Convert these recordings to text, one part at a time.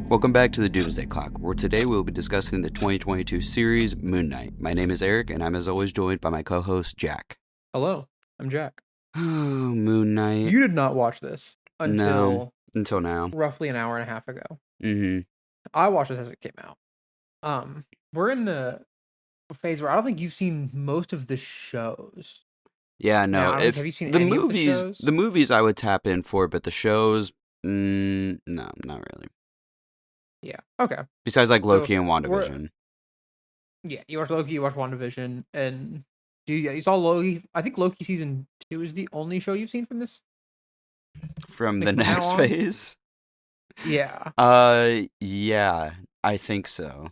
Welcome back to the Doomsday Clock, where today we'll be discussing the 2022 series Moon Knight. My name is Eric, and I'm as always joined by my co-host Jack. Hello, I'm Jack. Oh, Moon Knight. You did not watch this No, until now. roughly an hour and a half ago. Mm-hmm. I watched this as it came out. We're in the phase where I don't think you've seen most of the shows. Yeah, no. Now, have you seen any of the shows? The movies I would tap in for, but the shows, no, not really. Yeah. Okay. Besides like Loki and WandaVision. Yeah, you watched Loki, you watched WandaVision, and you saw Loki. I think Loki season 2 is the only show you've seen from this. From the next phase. Yeah. Yeah, I think so.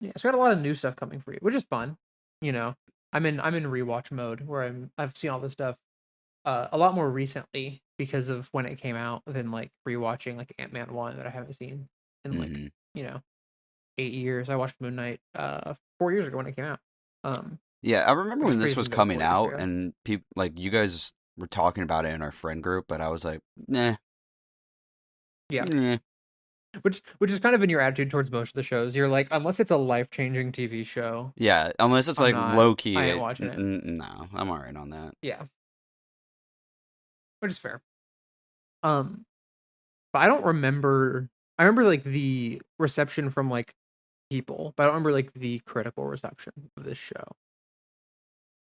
Yeah, so we got a lot of new stuff coming for you, which is fun. You know, I'm in rewatch mode where I've seen all this stuff a lot more recently because of when it came out than like rewatching like Ant-Man 1 that I haven't seen in like 8 years. I watched Moon Knight 4 years ago when it came out. Yeah, I remember when this was coming out ago. and people like you guys were talking about it in our friend group, but I was like, nah. Yeah. Nah. Which is kind of been your attitude towards most of the shows. You're like, unless it's a life-changing TV show. Yeah, unless it's like Loki. I ain't watching it. No, I'm alright on that. Yeah. Which is fair. But I don't remember. I remember like the reception from like people, but I don't remember like the critical reception of this show.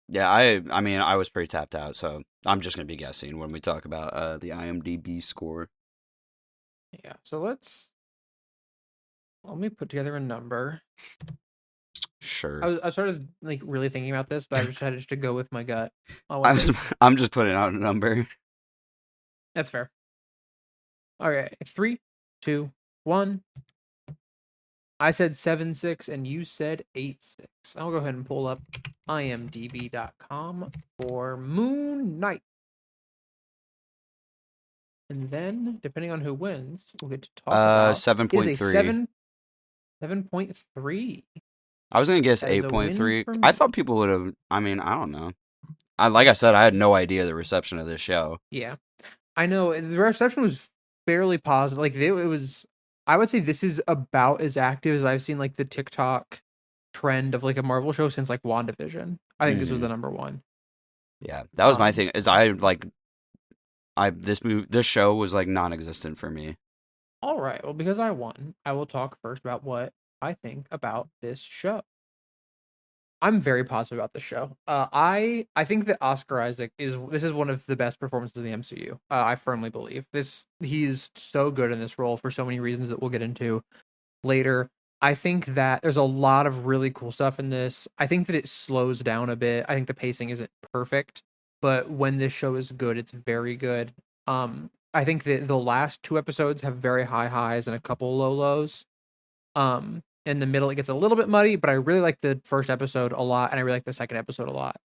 Yeah, I mean, I was pretty tapped out, so I'm just gonna be guessing when we talk about the IMDb score. Yeah, so let me put together a number. Sure. I started like really thinking about this, but I decided to go with my gut. I'm just putting out a number. That's fair. All right, 3, 2, 1. I said 7.6 and you said 8.6. I'll go ahead and pull up imdb.com for Moon Knight. And then, depending on who wins, we'll get to talk about 7.3. 7.3. I was gonna guess 8.3. I thought people would have. I mean, I don't know. Like I said, I had no idea the reception of this show. Yeah, I know the reception was fairly positive. Like it was. I would say this is about as active as I've seen like the TikTok trend of like a Marvel show since like WandaVision. I think this was the number one. Yeah, that was my thing. Is this show was like non-existent for me. All right, well, because I won, I will talk first about what I think about this show. I'm very positive about this show. I think that Oscar Isaac is one of the best performances in the MCU. I firmly believe he's so good in this role for so many reasons that we'll get into later. I think that there's a lot of really cool stuff in this. I think that it slows down a bit. I think the pacing isn't perfect, but when this show is good, it's very good. I think that the last 2 episodes have very high highs and a couple low lows. In the middle, it gets a little bit muddy, but I really like the first episode a lot, and I really like the second episode a lot.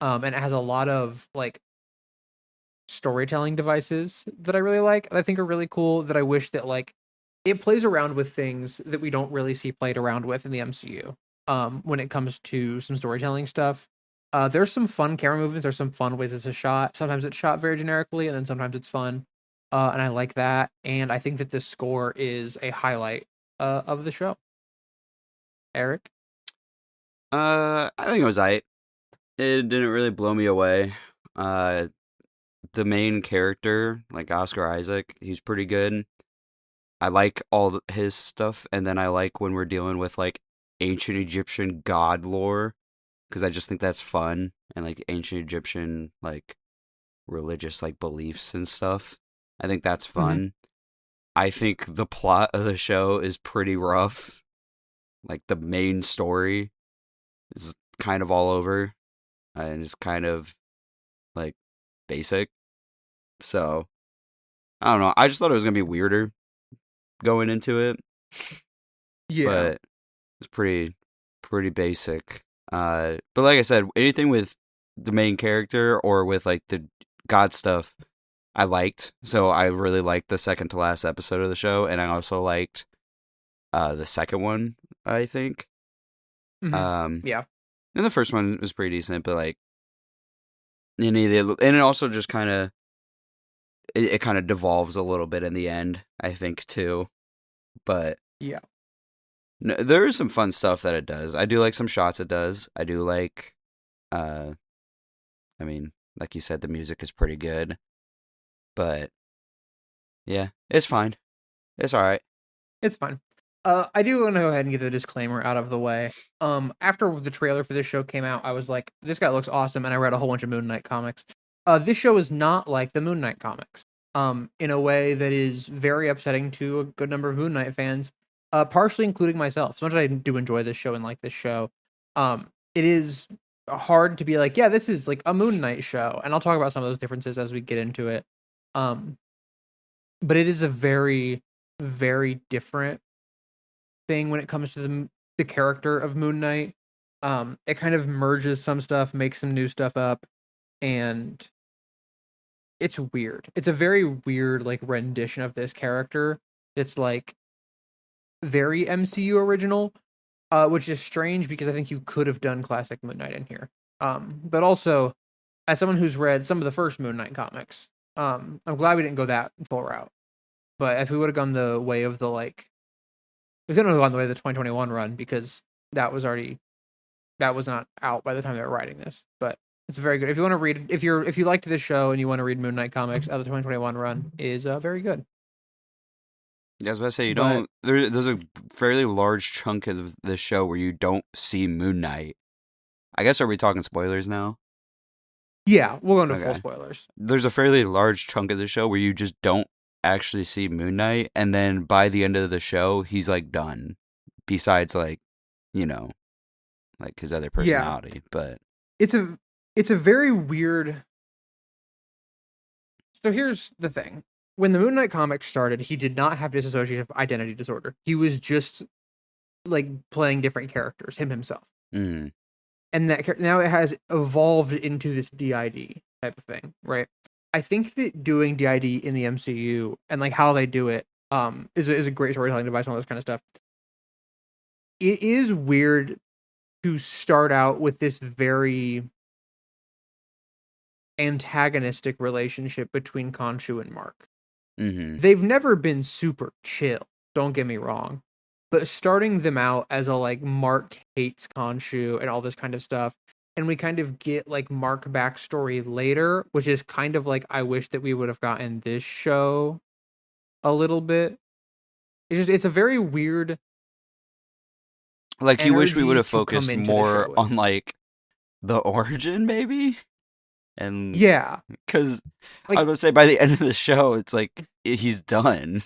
And it has a lot of like storytelling devices that I really like, that I think are really cool, that I wish that like it plays around with things that we don't really see played around with in the MCU. When it comes to some storytelling stuff. There's some fun camera movements, there's some fun ways it's shot. Sometimes it's shot very generically, and then sometimes it's fun. And I like that. And I think that the score is a highlight of the show. Eric? I think it was It didn't really blow me away. The main character, like Oscar Isaac, he's pretty good. I like all his stuff, and then I like when we're dealing with like ancient Egyptian god lore, because I just think that's fun, and like ancient Egyptian like religious like beliefs and stuff. I think that's fun. Mm-hmm. I think the plot of the show is pretty rough. Like the main story is kind of all over, and it's kind of like basic. So I don't know. I just thought it was gonna be weirder going into it. Yeah, but it's pretty basic. But like I said, anything with the main character or with like the god stuff, I liked. So I really liked the second to last episode of the show, and I also liked the second one, I think. Mm-hmm. Yeah. And the first one was pretty decent, but like, and it also just kind of it kind of devolves a little bit in the end, I think too. But Yeah. no, there is some fun stuff that it does. I do like some shots it does. I do like, uh, I mean, like you said, the music is pretty good. But yeah, it's fine. It's all right. It's fine. I do want to go ahead and get the disclaimer out of the way. After the trailer for this show came out, I was like, this guy looks awesome, and I read a whole bunch of Moon Knight comics. This show is not like the Moon Knight comics. In a way that is very upsetting to a good number of Moon Knight fans, partially including myself. So much as I do enjoy this show and like this show, it is hard to be like, yeah, this is like a Moon Knight show, and I'll talk about some of those differences as we get into it. Um, but it is a very, very different thing when it comes to the character of Moon Knight. It kind of merges some stuff, makes some new stuff up, and it's weird. It's a very weird like rendition of this character. It's like very MCU original, which is strange because I think you could have done classic Moon Knight in here. But also as someone who's read some of the first Moon Knight comics, I'm glad we didn't go that full route. But if we would have gone the way of the like, we couldn't have gone the way of the 2021 run because that was not out by the time they were writing this. But it's very good. If you want to read, if you liked this show and you want to read Moon Knight comics, the 2021 run is very good. Yeah, I was about to say you But don't. There's a fairly large chunk of the show where you don't see Moon Knight. I guess are we talking spoilers now? yeah, we'll go into full Okay. spoilers. There's a fairly large chunk of the show where you just don't actually see Moon Knight, and then by the end of the show, he's like done. Besides, like, you know, like his other Yeah, personality, but it's a it's a very weird. So here's the thing: when the Moon Knight comics started, he did not have dissociative identity disorder. He was just like playing different characters, himself. mm, And that now it has evolved into this DID type of thing, right? I think that doing DID in the MCU and like how they do it is a great storytelling device and all this kind of stuff. It is weird to start out with this very antagonistic relationship between Khonshu and Mark. mm-hmm. They've never been super chill, don't get me wrong. But starting them out as a like Mark hates Khonshu and all this kind of stuff, and we kind of get like Mark backstory later, which is kind of like I wish that we would have gotten this show a little bit. It's a very weird Like you wish we would energy have to come focused into the more show with. on like the origin, maybe, and Yeah, because I was like gonna say by the end of the show, it's like he's done.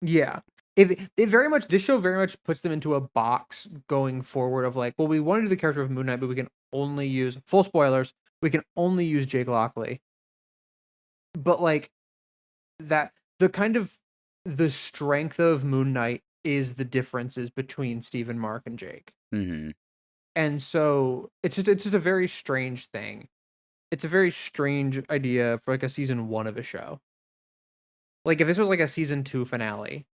yeah. It very much this show very much puts them into a box going forward of like, well, we want to do the character of Moon Knight, but we can only use full spoilers. We can only use Jake Lockley, but like that the kind of the strength of Moon Knight is the differences between Stephen, Mark, and Jake, Mm-hmm. and so it's just a very strange thing. It's a very strange idea for like a season one of a show. Like if this was like a season two finale,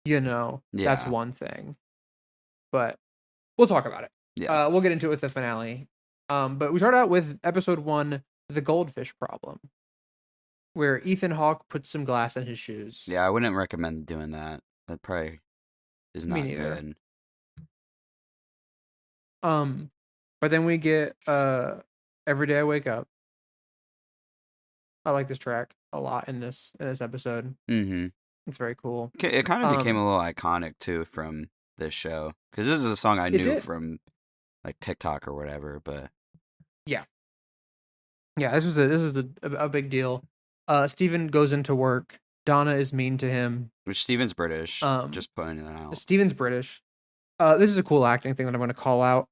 that's Yeah, one thing. But we'll talk about it. yeah. We'll get into it with the finale. But we start out with episode one, the goldfish problem, where Ethan Hawke puts some glass in his shoes. Yeah, I wouldn't recommend doing that. That probably is Me not neither. good. Um, but then we get every day I wake up. I like this track a lot in this episode. Mm-hmm. It's very cool. It kind of became a Um, little iconic too from this show because this is a song I it knew did. from like TikTok or whatever. But Yeah, yeah. This is a big deal. Steven goes into work. Donna is mean to him. which Steven's British, Um, just pointing that out. Steven's British. This is a cool acting thing that I'm going to call out.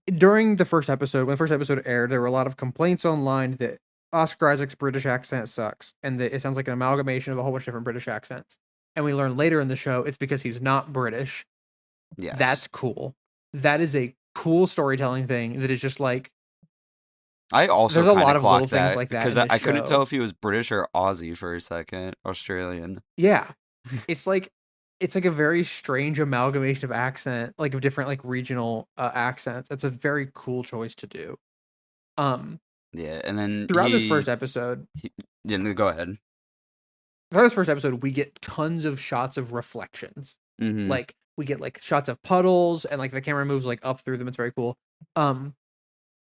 During the first episode, when the first episode aired, there were a lot of complaints online that Oscar Isaac's British accent sucks, and that it sounds like an amalgamation of a whole bunch of different British accents. And we learn later in the show it's because he's not British. Yes, That's cool. That is a cool storytelling thing that is just like I also there's a kind lot of of little clocked things that like that because in this I couldn't tell show. if he was British or Aussie for a second, Australian. Yeah. It's like a very strange amalgamation of accent, like of different like regional accents. It's a very cool choice to do. Um Yeah, and then Throughout this first episode, he didn't go ahead. throughout this first episode, we get tons of shots of reflections. Mm-hmm. Like we get like shots of puddles, and like the camera moves like up through them. It's very cool. Um,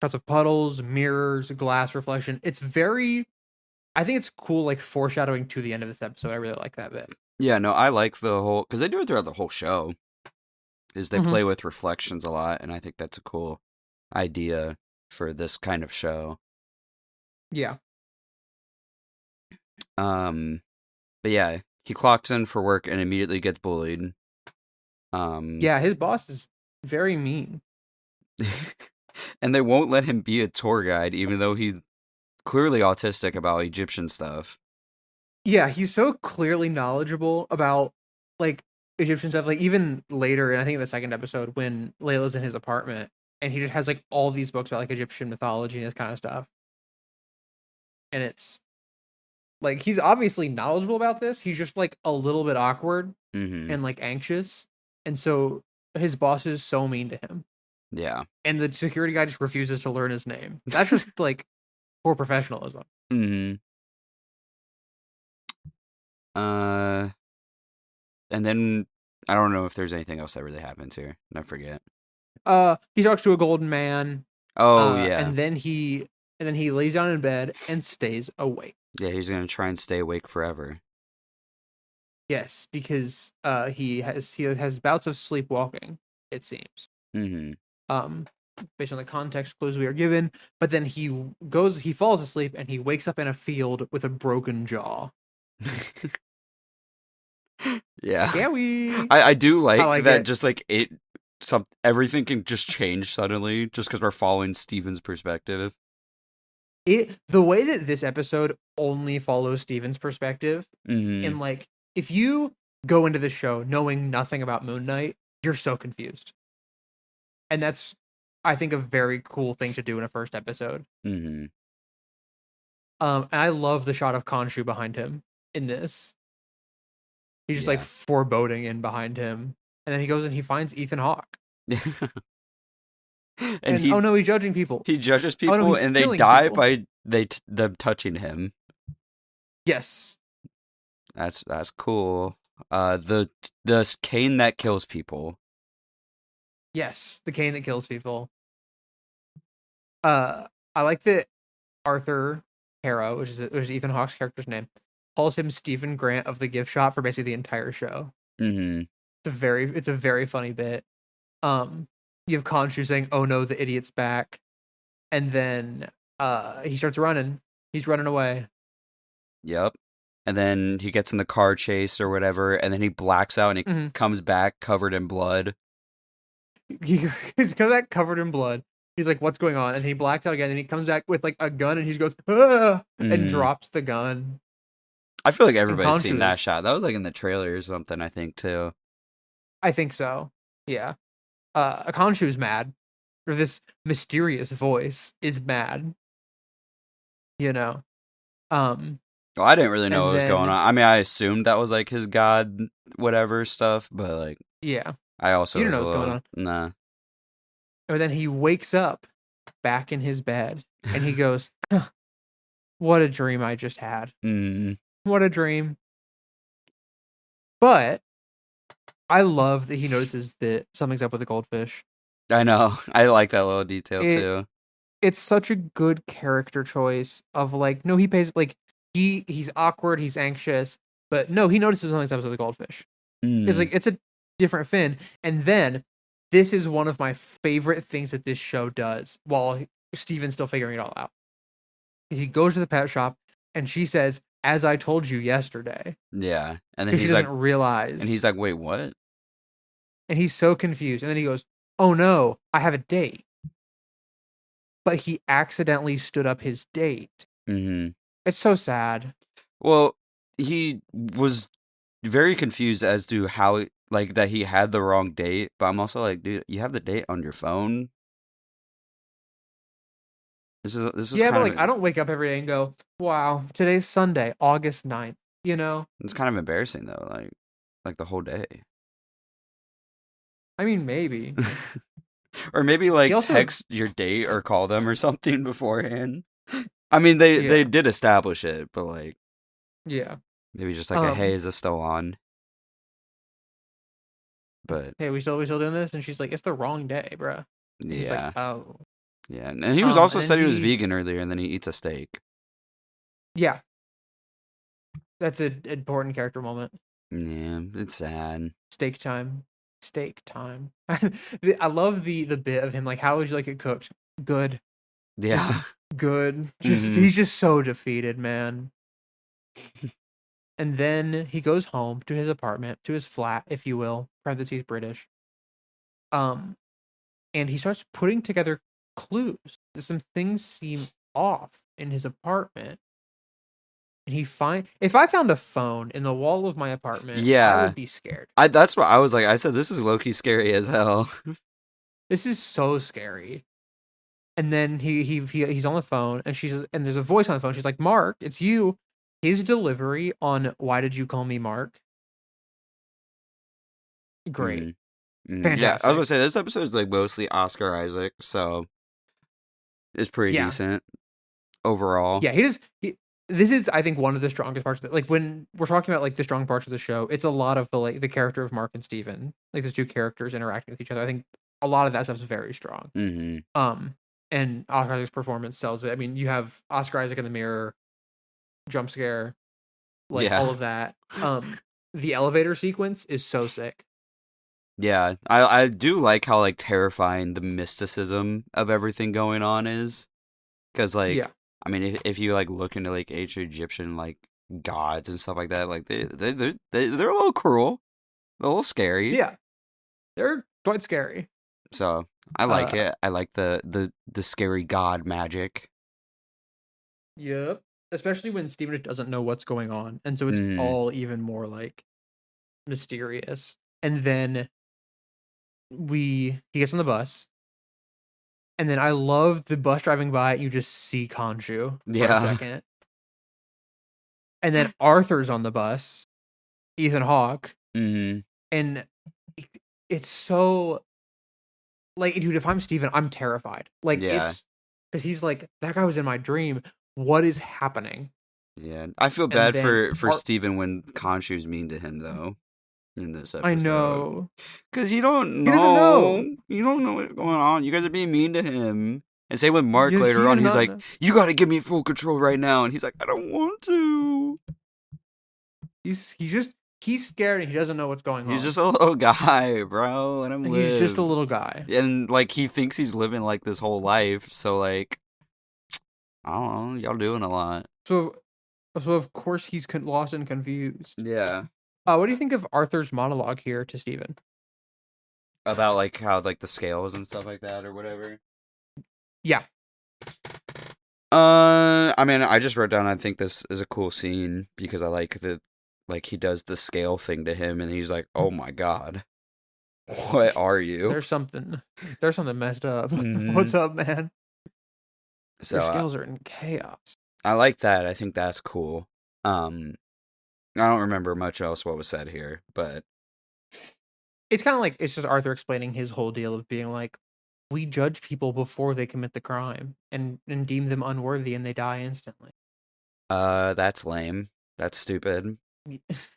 Shots of puddles, mirrors, glass reflection. It's very. I think it's cool, like foreshadowing to the end of this episode. I really like that bit. Yeah, no, I like the whole because they do it throughout the whole show. Is they Mm-hmm. play with reflections a lot, and I think that's a cool idea for this kind of show. Yeah, Um, but yeah, he clocks in for work and immediately gets bullied. Um, yeah. His boss is very mean. and they won't let him be a tour guide, even though he's clearly autistic about Egyptian stuff. Yeah, he's so clearly knowledgeable about like Egyptian stuff. Like even later, and I think in the second episode, when Layla's in his apartment and he just has like all these books about like Egyptian mythology and this kind of stuff. And it's like he's obviously knowledgeable about this. He's just like a little bit awkward Mm-hmm. and like anxious. And so his boss is so mean to him. Yeah. And the security guy just refuses to learn his name. That's just like poor professionalism. Mm-hmm. Uh, and then I don't know if there's anything else that really happens here. I forget. He talks to a golden man, Oh yeah, and then he lays down in bed and stays awake. yeah. He's gonna try and stay awake forever. Yes, because he has bouts of sleepwalking, it seems. Mm-hmm. Um Based on the context clues we are given, but then he falls asleep and he wakes up in a field with a broken jaw. Yeah, Scary. I do I like like that. it. Just like everything can just change suddenly, just because we're following Steven's perspective. The way that this episode only follows Steven's perspective, Mm-hmm. and like if you go into the show knowing nothing about Moon Knight, you're so confused. And that's I think a very cool thing to do in a first episode. Mm-hmm. And I love the shot of Khonshu behind him in this. He's just like Yeah. foreboding in behind him. And then he goes and he finds Ethan Hawke. And And oh no, he's judging people. he judges Oh no, people, he's and they killing die people. by them touching him. Yes. That's cool. The cane that kills people. Yes. The cane that kills people. I like that Arthur Harrow, which is Ethan Hawke's character's name, calls him Stephen Grant of the gift shop for basically the entire show. Mm-hmm. It's a very funny bit. You have Khonshu saying, "Oh no, the idiot's back," and then he starts running. He's running away. Yep. And then he gets in the car chase or whatever, and then he blacks out and he Mm-hmm. comes back covered in blood. He's come back covered in blood. He's like, "What's going on?" And he blacks out again. And he comes back with like a gun, and he goes, "Ah!" and Mm. drops the gun. I feel like And everybody's seen Khonshu that is, shot. That was like in the trailer or something, I think, too. I think so. Yeah. Khonshu's mad, or this mysterious voice is mad. You know. Um, Well, I didn't really know and what was going then on. I mean, I assumed that was like his god, whatever stuff, but like, yeah, I also you don't was know a what's going little, on. nah. And then he wakes up back in his bed, and he goes, huh, "What a dream I just had! Mm. What a dream!" But I love that he notices that something's up with the goldfish. I know. I like that little detail, It too. it's such a good character choice of like, no, he pays like he's awkward, he's anxious, but no, he notices something's up with the goldfish. It's Mm. like it's a different fin. And then this is one of my favorite things that this show does while Steven's still figuring it all out. He goes to the pet shop and she says, "As I told you yesterday," Yeah. And then because she doesn't realize. he's like, wait, what? And he's so confused. And then he goes, "Oh no, I have a date." But he accidentally stood up his date. Mm-hmm. It's so sad. Well, he was very confused as to how, like, that he had the wrong date, but I'm also like, dude, you have the date on your phone? This is Yeah, but kind like of I don't wake up every day and go, "Wow, today's Sunday, August 9th." You know? it's kind of embarrassing though, like the whole day. I mean, maybe. Or maybe He like also text your date or call them or something beforehand. I mean, they Yeah. did establish it, but like Yeah. maybe just like a hey, Um, is this still on? But hey, we still doing this? And she's like, it's the wrong day, bruh. And he's like, yeah, oh. yeah. And he was also And then said he was vegan earlier, and then he eats a steak. yeah, that's an important character moment. Yeah, it's sad. Steak time. Steak time. I love the bit of him like, how would you like it cooked? Good. Just Yeah. good. Just hmm he's just so defeated, man. And then he goes home to his apartment, to his flat, if you will. Parentheses British. Um, and he starts putting together clues. Some things seem off in his apartment. And if I found a phone in the wall of my apartment, I Yeah. would be scared. That's what I was like. I said this is low key scary as hell. This is so scary. And then he's on the phone and there's a voice on the phone. She's like, "Mark, it's you." His delivery on "Why did you call me Mark?" Great. mm Yeah, I was gonna Fantastic. say this episode is like mostly Oscar Isaac, so it's pretty Yeah. decent overall. Yeah, this is I think one of the strongest parts of it. Like when we're talking about like the strong parts of the show, it's a lot of the character of Mark and Steven. Like those two characters interacting with each other. I think a lot of that stuff is very strong. hmm Um and Oscar Isaac's performance sells it. I mean, you have Oscar Isaac in the mirror, jump scare, like all Yeah. of that. The elevator sequence is so sick. Yeah, I do like how like terrifying the mysticism of everything going on is, because Yeah. like I mean if you like look into like ancient Egyptian like gods and stuff like that, like they're a little cruel, a little scary. Yeah. They're quite scary. So I like Uh it. I like the scary god magic. yep. Especially when Steven just doesn't know what's going on. And so it's Mm, all even more like mysterious. And then he gets on the bus, and then I love the bus driving by. You just see Khonshu for a yeah. second, and then Arthur's on the bus, Ethan Hawke, hmm and it's so like, dude. If I'm Steven, I'm terrified. Like Yeah. it's because he's like that guy was in my dream. What is happening? Yeah. I feel And bad then for Steven when Khonshu's mean to him though in this I episode. know Cause he doesn't know. you don't know what's going on. You guys are being mean to him. And same with Mark He later on. does He's not like, know. "You got to give me full control right now," and he's like, "I don't want to." He's scared and he doesn't know what's going He's on. just a little guy, bro. Let him He's just a live. little guy. And like he thinks he's living like this whole life. So like, I don't know. Y'all doing a lot. So of course he's lost and confused. Yeah. What do you think of Arthur's monologue here to Steven? About like how like the scales and stuff like that or whatever. Yeah, I mean, I just wrote down. I think this is a cool scene because I like that. Like he does the scale thing to him, and he's like, "Oh my god, what are you?" there's something messed up. hmm What's up, man? So Your scales are in chaos. I like that. I think that's cool. Um, I don't remember much else what was said here, but It's kind of like it's just Arthur explaining his whole deal of being like, we judge people before they commit the crime and deem them unworthy and they die instantly. that's lame. That's stupid.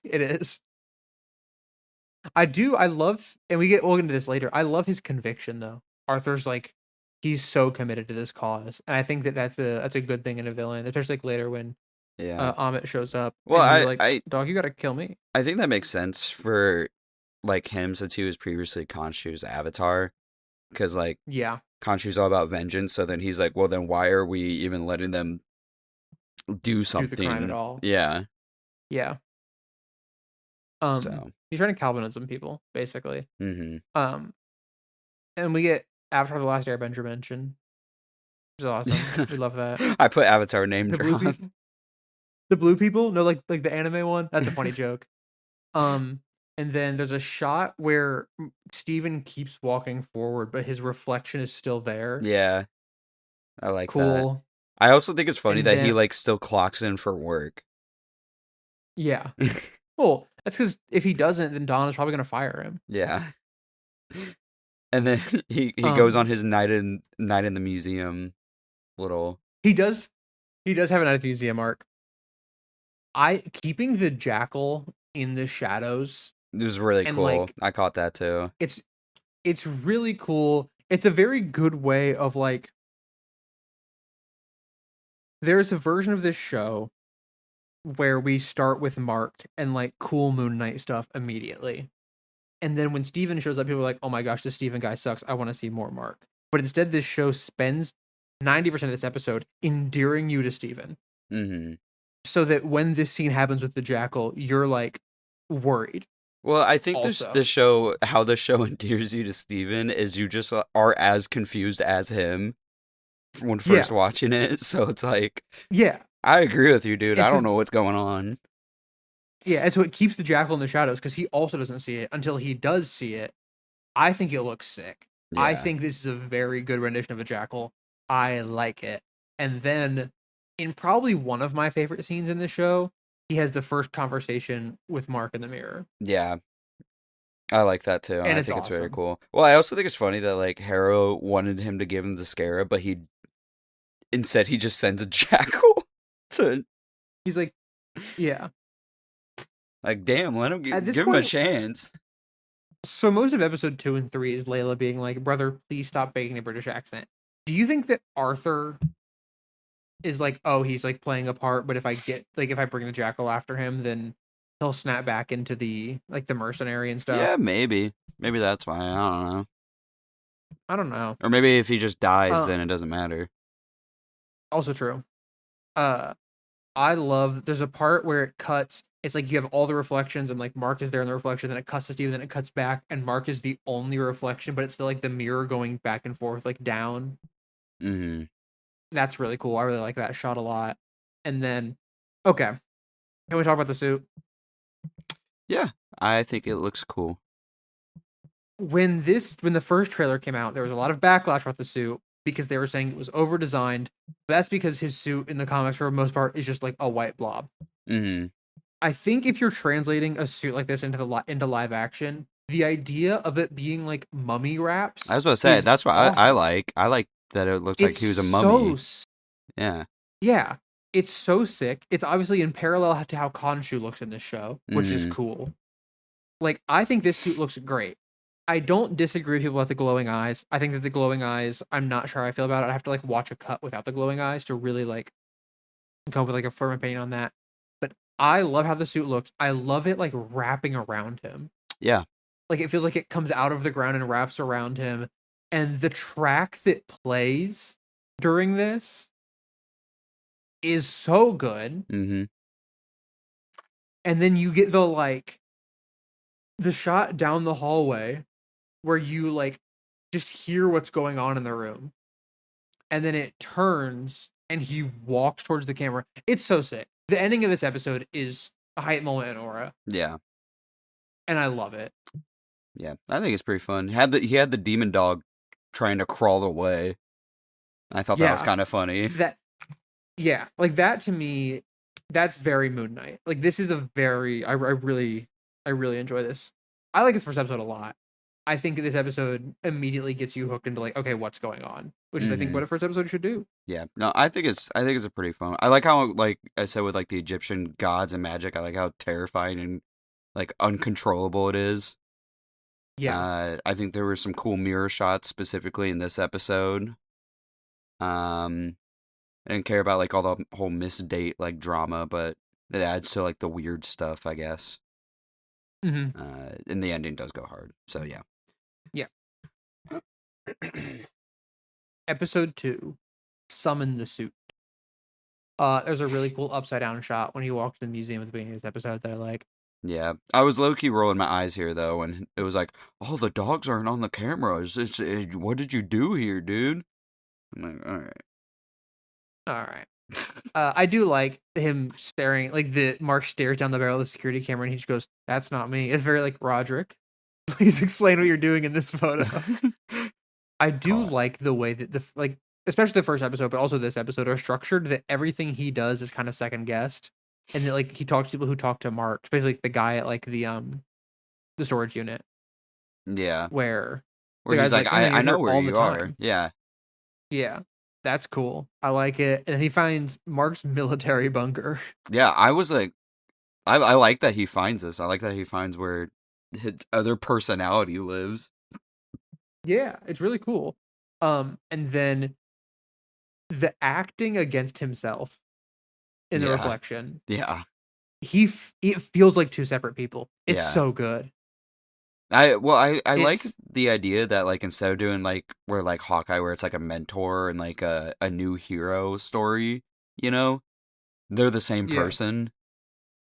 It is. I love, and we'll get into this later. I love his conviction though. Arthur's like, he's so committed to this cause, and I think that's a good thing in a villain, especially like later when Yeah. Amit shows up Well, and he's like, "Dog, you gotta kill me." I think that makes sense for like him since he was previously Khonshu's avatar, because like Yeah, Khonshu's all about vengeance. So then he's like, well, then why are we even letting them do do the crime at something? all. Yeah. Yeah. So. He's trying to Calvinism people basically. hmm Um, and we get Avatar: The Last Airbender mention, which is awesome. We love that. I put Avatar name The blue drop. people, the blue people, no, like the anime one. That's a funny joke. Um, and then there's a shot where Steven keeps walking forward, but his reflection is still there. Yeah, I like that. Cool. I also think it's funny And that he then like still clocks in for work. yeah, well, that's because if he doesn't, then Don is probably gonna fire him. Yeah. And then he goes Um, on his night in the museum little he does. He does have an museum arc. I keeping the jackal in the shadows This was really and cool. like I caught that too. it's it's really cool. It's a very good way of like there's a version of this show where we start with Mark and like cool Moon Knight stuff immediately. And then when Steven shows up, people are like, "Oh my gosh, this Steven guy sucks. I want to see more Mark." But instead this show spends 90% of this episode endearing you to Steven. Mm-hmm. So that when this scene happens with the jackal, you're like worried Well, I think also. this show, how the show endears you to Steven is you just are as confused as him when first Yeah. watching it. So it's like, Yeah. I agree with you, dude. And I don't so know what's going on. and so it keeps the jackal in the shadows because he also doesn't see it until he does see it. I think it looks sick. I Yeah. think this is a very good rendition of a jackal. I like it. And then in probably one of my favorite scenes in the show, he has the first conversation with Mark in the mirror. Yeah. I like that too. And I it's think it's very awesome. cool. Well, I also think it's funny that like Harrow wanted him to give him the scarab, but instead he just sends a jackal to He's like, yeah. like, damn, let him At this give him a point, chance. so most of episode 2 and 3 is Layla being like, "Brother, please stop faking the British accent." Do you think that Arthur is like, oh, he's like playing a part, but if I bring the jackal after him, then he'll snap back into the like the mercenary and Yeah, stuff? maybe. Maybe that's why. I don't know. I don't know. Or maybe if he just dies, then Um, it doesn't matter. Also true. Uh, I love. There's a part where it cuts. It's like you have all the reflections, and like Mark is there in the reflection. Then it cuts to Steve, and then it cuts back, and Mark is the only reflection, but it's still like the mirror going back and forth, like down. Mm-hmm. That's really cool. I really like that shot a lot. And then, okay, can we talk about the suit? Yeah, I think it looks cool. When the first trailer came out, there was a lot of backlash about the suit because they were saying it was over designed. That's because his suit in the comics for the most part is just like a white blob. Mm-hmm. I think if you're translating a suit like this into live action, the idea of it being like mummy I wraps was about to say is that's what I awesome. like. I like that it looks like It's he was a so mummy. Yeah. yeah, it's so sick. It's obviously in parallel to how Khonshu looks in this show, which is Mm-hmm. cool. Like I think this suit looks great. I don't disagree with people about the glowing eyes. I think that the glowing eyes, I'm not sure how I feel about it. I have to like watch a cut without the glowing eyes to really like come up with like a firm opinion on that. But I love how the suit looks. I love it like wrapping around him. Yeah. Like it feels like it comes out of the ground and wraps around him. And the track that plays during this is so good. Mm-hmm. And then you get the shot down the hallway where you like just hear what's going on in the room, and then it turns and he walks towards the camera. It's so sick. The ending of this episode is a height moment in aura, Yeah. and I love it. Yeah. I think it's pretty fun. He had the demon dog trying to crawl away. I thought that was Yeah, kind of funny. that yeah, like that to me, that's very Moon Knight. Like this is a very I really enjoy this. I like this first episode a lot. I think this episode immediately gets you hooked into like, okay, what's going on? Which is I think Mm-hmm. what a first episode should do. Yeah. No, I think it's a pretty fun. I like how like I said with like the Egyptian gods and magic. I like how terrifying and like uncontrollable it is. Yeah. I think there were some cool mirror shots specifically in this episode. I didn't care about like all the whole misdate like drama, but it adds to like the weird stuff, I guess. Hmm. And the ending does go hard. So yeah. Yeah. Episode 2, Summon the Suit. There's a really cool upside down shot when he walks to the museum at the beginning of this episode that I like. Yeah, I was low key rolling my eyes here though, and it was like, "Oh, the dogs aren't on the camera. What did you do here, dude?" I'm like, "All right." All right. I do like him staring, like the Mark stares down the barrel of the security camera and he just goes, "That's not me." It's very like Roderick. Please explain what you're doing in this photo. I do Caught. like the way that especially the first episode, but also this episode are structured that everything he does is kind of second guessed, and that like he talks to people who talk to Mark, especially like, the guy at like the storage unit Yeah, where where the he's guy's like, like, "Oh no, I you're know here where all the you are." time." Yeah, Yeah. That's cool. I like it. And he finds Mark's military bunker. Yeah, I was like, I like that he finds this. I like that he finds where his other personality lives. Yeah, it's really cool. And then the acting against himself in the Yeah, reflection, yeah, it feels like two separate people. It's yeah. so good. I like It's the idea that like instead of doing like where like Hawkeye where it's like a mentor and like a new hero story, you know, they're the same yeah, person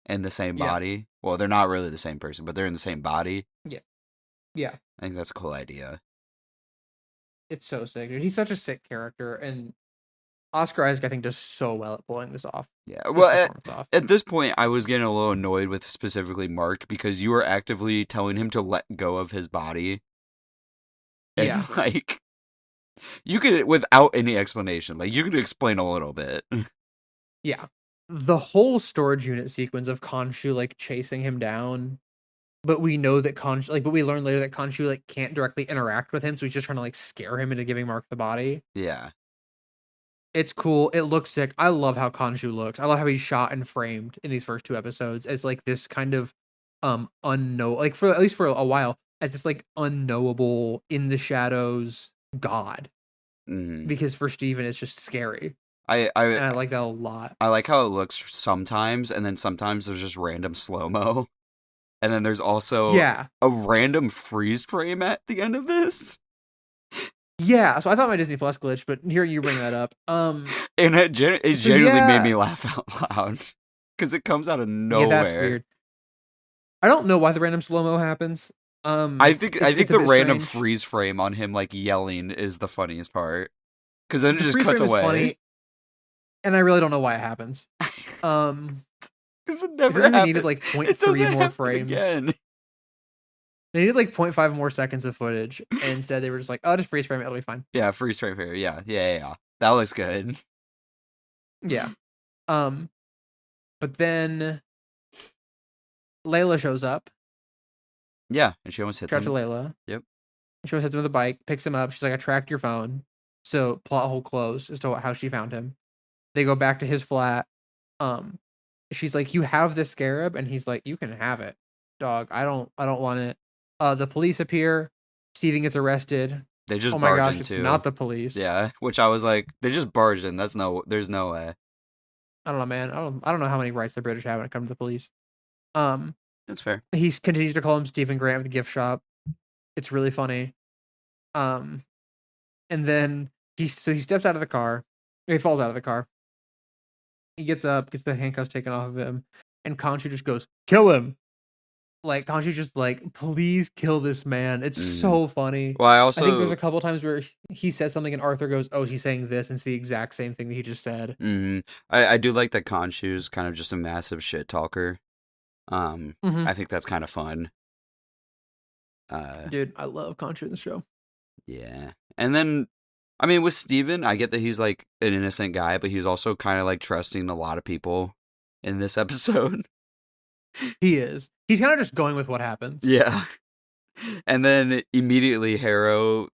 in the same yeah, body. Well, they're not really the same person, but they're in the same body. yeah, yeah. I think that's a cool idea. It's so sick, dude. He's such a sick character, and Oscar Isaac, I think, does so well at pulling Yeah. this Well, performance off. at this point, I was getting a little annoyed with specifically Mark because you were actively telling him to let go of his body, and Yeah, like you could without any explanation, like you could explain a little bit. yeah. The whole storage unit sequence of Khonshu like chasing him down, but we know that but we learn later that Khonshu like can't directly interact with him, so he's just trying to like scare him into giving Mark the body. Yeah. It's cool. It looks sick. I love how Khonshu looks. I love how he's shot and framed in these first two episodes as like this kind of unknown, like for at least for a while, as this like unknowable in the shadows god. Hmm. Because for Steven it's just scary. I I And I like that a lot. I like how it looks sometimes, and then sometimes there's just random slow mo, and then there's also Yeah. a random freeze frame at the end of this, Yeah. So I thought my Disney Plus glitch, but here you bring that up. and it So genuinely made yeah. me laugh out loud because it comes out of Yeah, that's nowhere. weird. I don't know why the random slow-mo happens. I think It's a the bit random strange. freeze frame on him like yelling is the funniest part because then it The just freeze cuts frame is away funny, and I really don't know why it happens. Um, because it it never feels like they needed happened. like point It three doesn't more happen frames. again. They needed like point 0.5 more seconds of footage, and instead they were just like, "Oh, just freeze frame it. It'll be fine." Yeah, freeze frame here. Yeah. That looks good. Yeah. Um, but then Layla shows up. Yeah, and she almost hits Shout out to him. Layla. Yep. She almost hits him with a bike, picks him up. She's like, "I tracked your phone." So plot hole closed as to how she found him. They go back to his flat. Um, she's like, "You have this scarab," and he's like, "You can have it, dog. I don't want it." The police appear. Steven gets arrested. They Oh just my barge gosh, in it's too. not the police. Yeah, which I was like, they just barged in. There's no way. I don't know, man. I don't know how many rights the British have when it comes to the police. Um, That's fair. he continues to call him Stephen Grant with the gift shop. It's really funny. Um, and then he steps out of the car. He falls out of the car. He gets up, gets the handcuffs taken off of him, and Khonshu just goes, "Kill him!" Like Khonshu just like, "Please kill this man." It's Hmm. so funny. Well, I I think there's also, a couple times where he says something and Arthur goes, "Oh, he's saying this," and it's the exact same thing that he just said. I do like that Khonshu's kind of just a massive shit talker. Mm-hmm. I think that's kind of fun. Uh, Dude, I love Khonshu in the show. yeah. And then, I mean, with Steven, I get that he's like an innocent guy, but he's also kind of like trusting a lot of people in this episode. He is. He's kind of just going with what happens. Yeah. And then immediately Harrow,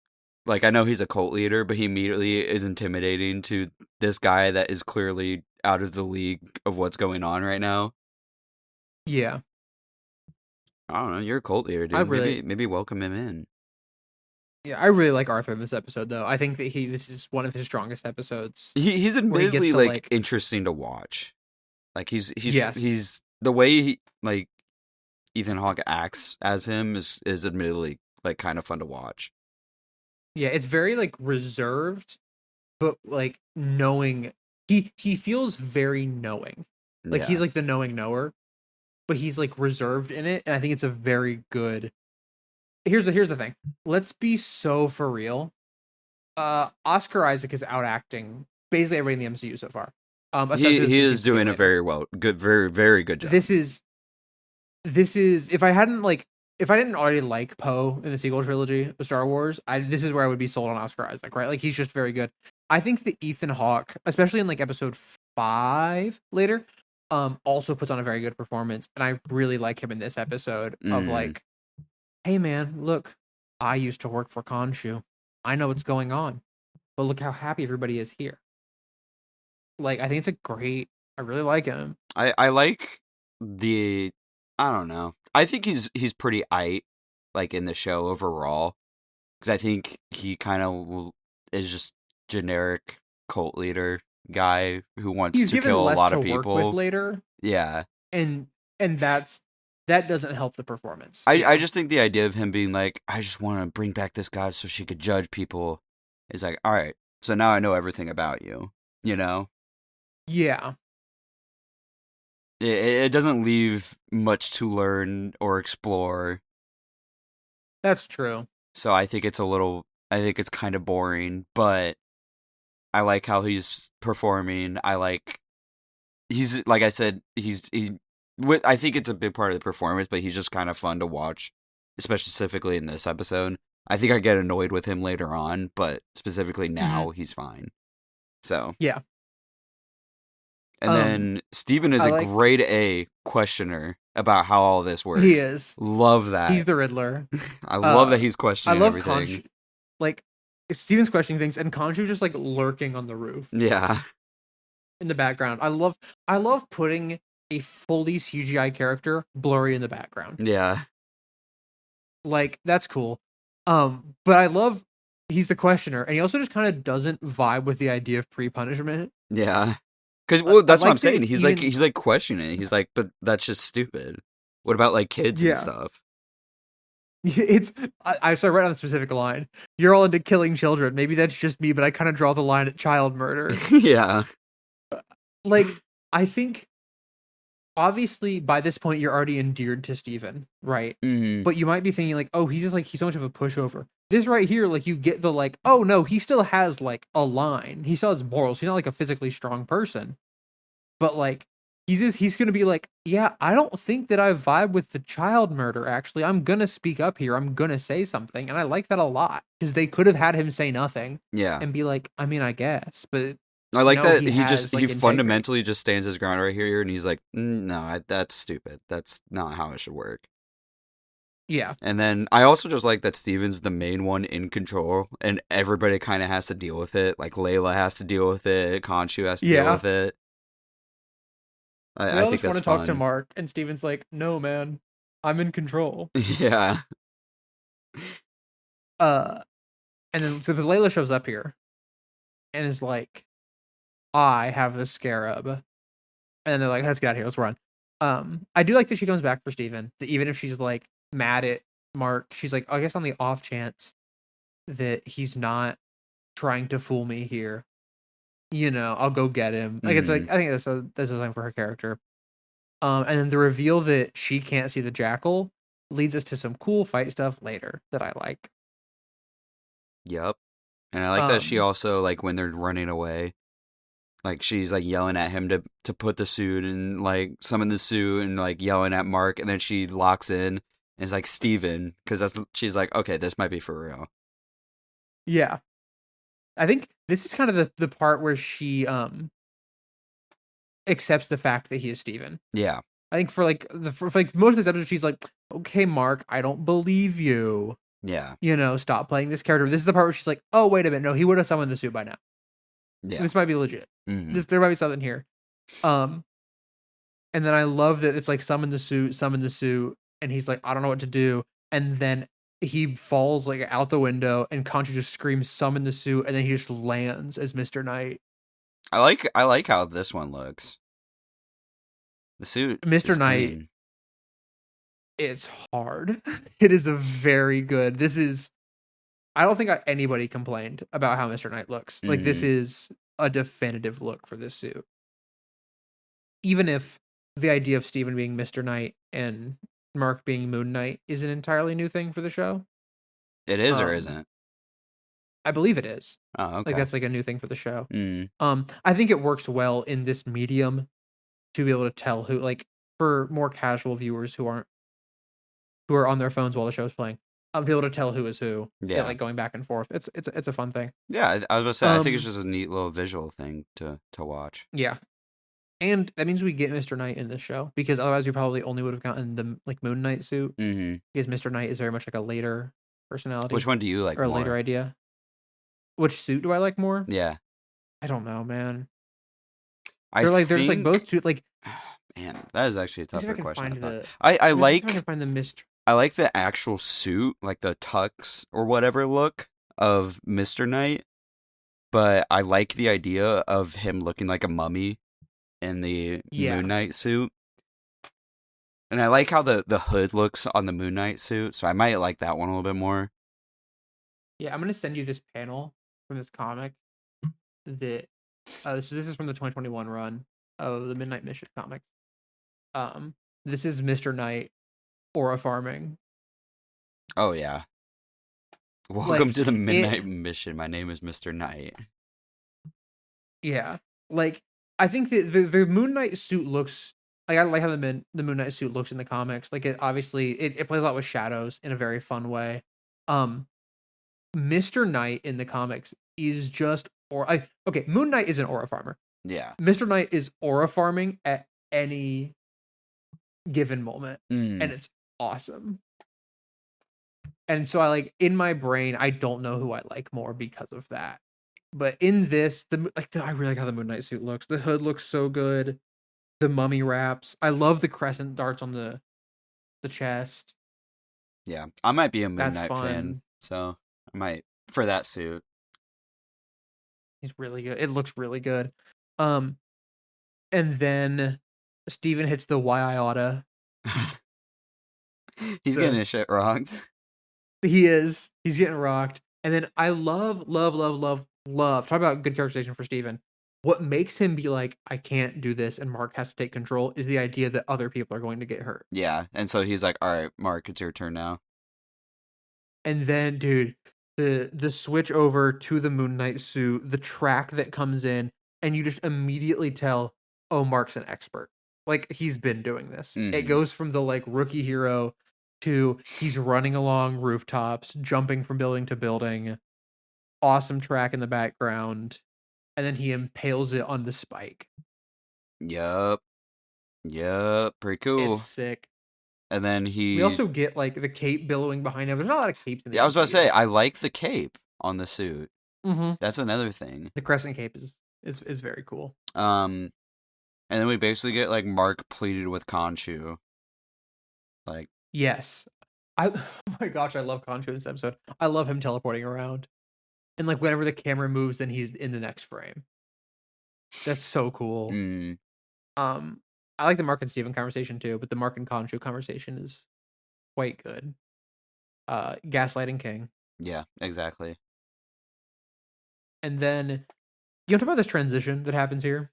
like I know he's a cult leader, but he immediately is intimidating to this guy that is clearly out of the league of what's going on right now. Yeah, I don't know. You're a cult leader, I dude. really, Maybe welcome him in. yeah, I really like Arthur in this episode though. I think that this is one of his strongest episodes He's where he gets admittedly to like like, interesting to watch. Like yes, he's the way like Ethan Hawke acts as him is admittedly like kind of fun to watch. yeah, it's very like reserved, but like knowing he feels very knowing. Like he's Yeah. like the knowing knower, but he's like reserved in it, and I think it's a very good. Here's the thing. Let's be so for real. Oscar Isaac is out acting basically everybody in the MCU so far. Especially He since is he's the doing a Airbender. very well good very good job. This is if I didn't already like Poe in the sequel trilogy of Star Wars, this is where I would be sold on Oscar Isaac, right? Like he's just very good. I think that Ethan Hawke, especially in like episode 5 later, also puts on a very good performance, and I really like him in this episode of Mm. like, hey man, look, I used to work for Khonshu. I know what's going on. but look how happy everybody is here. Like, I think it's a great. I really like him. I like the I don't know. I think he's pretty like in the show overall because I think he kind of is just generic cult leader guy who wants He's to given kill a less lot to of work with people. later, Yeah. and that doesn't help the performance. I Yeah, just think the idea of him being like, I just want to bring back this god so she could judge people is like, all right, so now I know everything about you. You know, yeah, it doesn't leave much to learn or explore. that's true. So I think it's kind of boring, but I like how he's performing. He's like I said, I think it's a big part of the performance, but he's just kind of fun to watch, especially specifically in this episode. I think I get annoyed with him later on, but specifically Hmm. now he's fine. So, Yeah. and then Steven is I a like grade A questioner about how all this he works. is. Love He's that. the Riddler. I love that Uh, he's I questioning love everything. Conch. Like Steven's questioning things, and Conchu's just like lurking on the roof Yeah. in the background. I love putting a fully CGI character blurry in the background. Yeah. Like that's cool. But I love he's the questioner, and he also just kind of doesn't vibe with the idea of pre-punishment. Yeah. Because well, I that's what I'm like saying. that even He's like questioning it. He's like, but that's just stupid. What about like kids and yeah. stuff? It's I started right on the specific line. You're all into killing children. Maybe that's just me, but I kind of draw the line at child murder. Yeah. Like I think obviously by this point you're already endeared to Steven, right? Hmm. But you might be thinking like, oh, he's just like he's so much of a pushover. This right here, like you get the like, oh no, he still has like a line. He still has morals. He's not like a physically strong person. But like he's gonna be like, yeah, I don't think that I vibe with the child murder, actually. I'm gonna speak up here. I'm gonna say something. And I like that a lot. Because they could have had him say nothing Yeah. and be like, I mean, I guess, but I like no, that he has he like integrity. fundamentally just stands his ground right here, and he's like, no, that's stupid. That's not how it should work. Yeah. And then I also just like that Steven's the main one in control, and everybody kind of has to deal with it. Like Layla has to deal with it, Khonshu has to deal Yeah. with it. They I all think just want that's to talk to fun. Mark, and Steven's like, no, man, I'm in control. Yeah. Uh and then so Layla shows up here and is like, I have the scarab. And then they're like, let's get out of here, let's run. I do like that she comes back for Steven. That even if she's like mad at Mark, she's like, I guess on the off chance that he's not trying to fool me here, I'll go get him. Like it's Hmm. like I think that's a thing for her character. And then the reveal that she can't see the jackal leads us to some cool fight stuff later that I like. Yep. And I like that she Um, also like when they're running away, like she's like yelling at him to put the suit and like summon the suit and like yelling at Mark, and then she locks in and is like Steven because that's she's like, okay, this might be for real. yeah, I think this is kind of the part where she accepts the fact that he is Steven. Yeah. I think for like most of this episode, she's like, okay, Mark, I don't believe you. Yeah. Stop playing this character. This is the part where she's like, oh, wait a minute, no, he would have summoned the suit by now. Yeah. This might be legit. Hmm. There might be something here. Um, and then I love that it's like summon the suit, and he's like, I don't know what to do, and then he falls like out the window, and Contra just screams, summon the suit, and then he just lands as Mr. Knight. I like how this one looks. The suit Mr. is Knight, clean. it's hard. It is a very good. This is. I don't think anybody complained about how Mr. Knight looks. Like this Hmm. is a definitive look for this suit. Even if the idea of Steven being Mr. Knight and Mark being Moon Knight is an entirely new thing for the show. It is or Um, isn't? I believe it is. Oh, Like okay. that's like a new thing for the show. Mm. I think it works well in this medium to be able to tell who, like, for more casual viewers who are on their phones while the show's playing, be able to tell who is who. Yeah. Like going back and forth. It's a fun thing. Yeah, I was gonna say I think it's Um, just a neat little visual thing to watch. yeah, and that means we get Mr. Knight in this show because otherwise we probably only would have gotten the like Moon Knight suit Hmm. because Mr. Knight is very much like a later Which personality one do you like or a later more? idea. Which suit do I like more? Yeah. I don't know, man. I They're just like think both suit like. man, that is actually a Let me see if I tougher can question I find thought. the. I Let me see if I can like find the mist. I like the actual suit, like the tux or whatever look of Mr. Knight, but I like the idea of him looking like a mummy in the Moon Yeah, Knight suit. And I like how the hood looks on the Moon Knight suit, so I might like that one a little bit more. yeah. I'm gonna send you this panel from this comic that this is from the 2021 run of the Midnight Mission comics. Um, this is Mr. Knight aura farming. Oh yeah. Welcome Like to the it, Midnight Mission. My name is Mr. Knight. yeah. Like I think that the Moon Knight suit looks like I like how the Moon Knight suit looks in the comics. Like it obviously it plays a lot with shadows in a very fun way. Um, Mr. Knight in the comics is just or I okay. Moon Knight is an aura farmer. Yeah. Mr. Knight is aura farming at any given moment, and Mm, it's awesome. And so I like in my brain, I don't know who I like more because of that. But in this, I really like how the Moon Knight suit looks. The hood looks so good. The mummy wraps. I love the crescent darts on the chest. yeah. I might be a Moon That's Knight fan, fun. so I might for that suit. He's really good. It looks really good. Um, and then Steven hits the why I oughta. He's getting The his shit rocked. he is. He's getting rocked. And then I love. Talk about good characterization for Steven. What makes him be like, I can't do this, and Mark has to take control is the idea that other people are going to get hurt. Yeah, and so he's like, "All right, Mark, it's your turn now." And then, dude, the switch over to the Moon Knight suit, the track that comes in, and you just immediately tell, oh, Mark's an expert. Like he's been doing this. It Mm-hmm. goes from the like rookie hero to he's running along rooftops, jumping from building to building, awesome track in the background, and then he impales it on the spike. Yup. Yup. Pretty It's cool. sick. And then We he, also get like the cape billowing behind him. There's not a lot of capes in the yeah, I was about to say, MCU. I like the cape on the suit. Mm-hmm. That's another thing. The crescent cape is very cool. Um, and then we basically get like Mark pleaded with Khonshu. Like, Yes. I oh my gosh, I love Concho in this episode. I love him teleporting around. And like whenever the camera moves, then he's in the next frame. That's so cool. mm, Um I like the Mark and Steven conversation too, but the Mark and Concho conversation is quite good. Gaslighting King. yeah, exactly. And then you want to talk about this transition that happens here?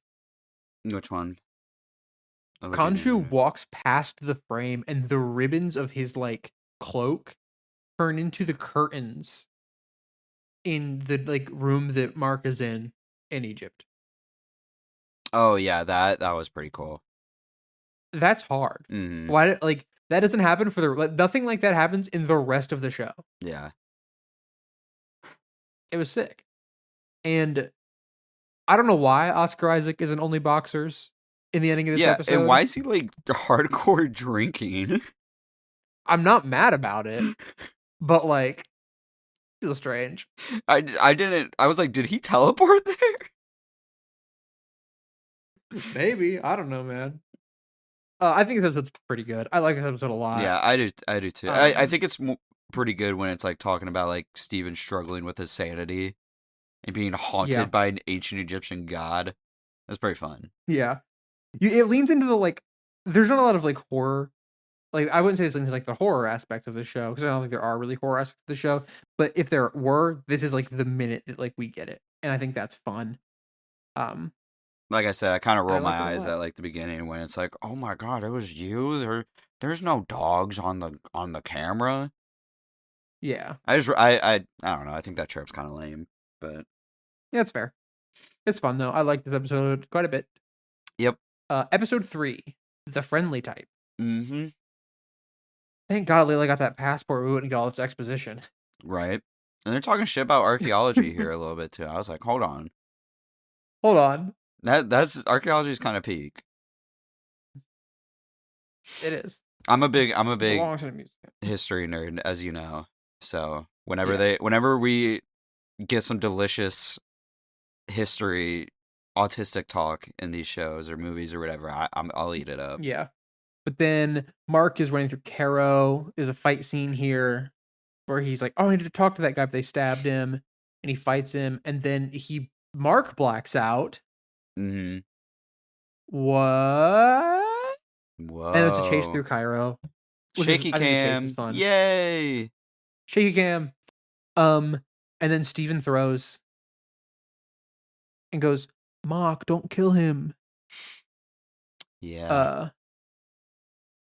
Which one? I'm looking at Khonshu it. walks past the frame and the ribbons of his like cloak turn into the curtains in the like room that Mark is in Egypt. Oh yeah, that was pretty cool. That's hard. Mm-hmm. Why like that doesn't happen for the like, nothing like that happens in the rest of the show. Yeah. It was sick. And I don't know why Oscar Isaac isn't only boxers in the ending of this Yeah, and why episode. is he like hardcore drinking? I'm not mad about it, but like still strange. I didn't. I was like, did he teleport there? Maybe. I don't know, man. I think this episode's pretty good. I like this episode a lot. Yeah, I do. I do too. I Um think it's pretty good when it's like talking about like Steven struggling with his sanity and being yeah. haunted by an ancient Egyptian god. That's pretty fun. Yeah. It leans into the like there's not a lot of like horror. Like I wouldn't say this leans into like the horror aspect of the show because I don't think there are really horror aspects of the show. But if there were, this is like the minute that like we get it, and I think that's fun. Um, Like I said, I kind of and I roll like my it a eyes lot. at like the beginning when it's like, "Oh my god, it was you." There's no dogs on the camera. Yeah, I don't know. I think that trip's kind of lame, but yeah, it's fair. It's fun though. I like this episode quite a bit. yep. Episode 3, the friendly type. Mm-hmm. Thank God Layla got that passport. We wouldn't get all this exposition. Right. And they're talking shit about archaeology here a little bit too. I was like, hold on. Hold on, That's archaeology's kind of peak. it is. I'm a It big belongs in a museum. history nerd, as you know. So Yeah, whenever we get some delicious history, autistic talk in these shows or movies or whatever, I'll eat it up. Yeah. But then Mark is running through Caro. There's a fight scene here where he's like, "Oh, I need to talk to that guy," but they stabbed him, and he fights him, and then Mark blacks out. Mm-hmm. What? And it's a chase Whoa. through Cairo. Shaky I think the chase is cam. fun. Yay. Shaky cam. And then Steven throws and goes, "Mark, don't kill him." Yeah.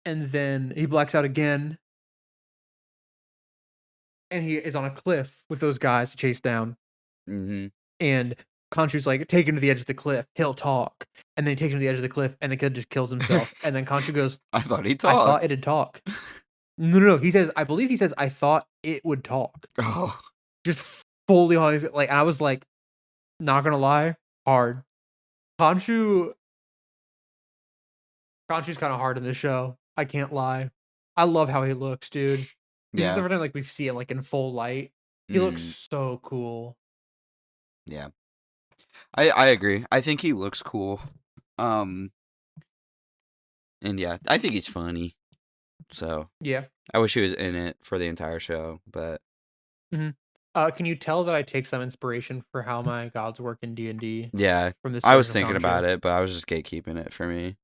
And then he blacks out again. And he is on a cliff with those guys to chase down. Mm-hmm. And Khonshu's like, "Take him to the edge of the cliff. He'll talk." And then he takes him to the edge of the cliff, and the kid just kills himself. And then Khonshu goes, I thought he "I talked. thought it'd talk." No. I believe he says, "I thought it would talk." Oh. Just fully on his, like, and I was like, not gonna lie, hard. Khonshu's kind of hard in this show. I can't lie. I love how he looks, dude. This is the first time like we see him like in full light. He looks so cool. Yeah. I agree. I think he looks cool. And yeah, I think he's funny. So Yeah. I wish he was in it for the entire show, but can you tell that I take some inspiration for how my gods work in D&D? yeah, From this I was version of thinking Khonshu? about it, but I was just gatekeeping it for me.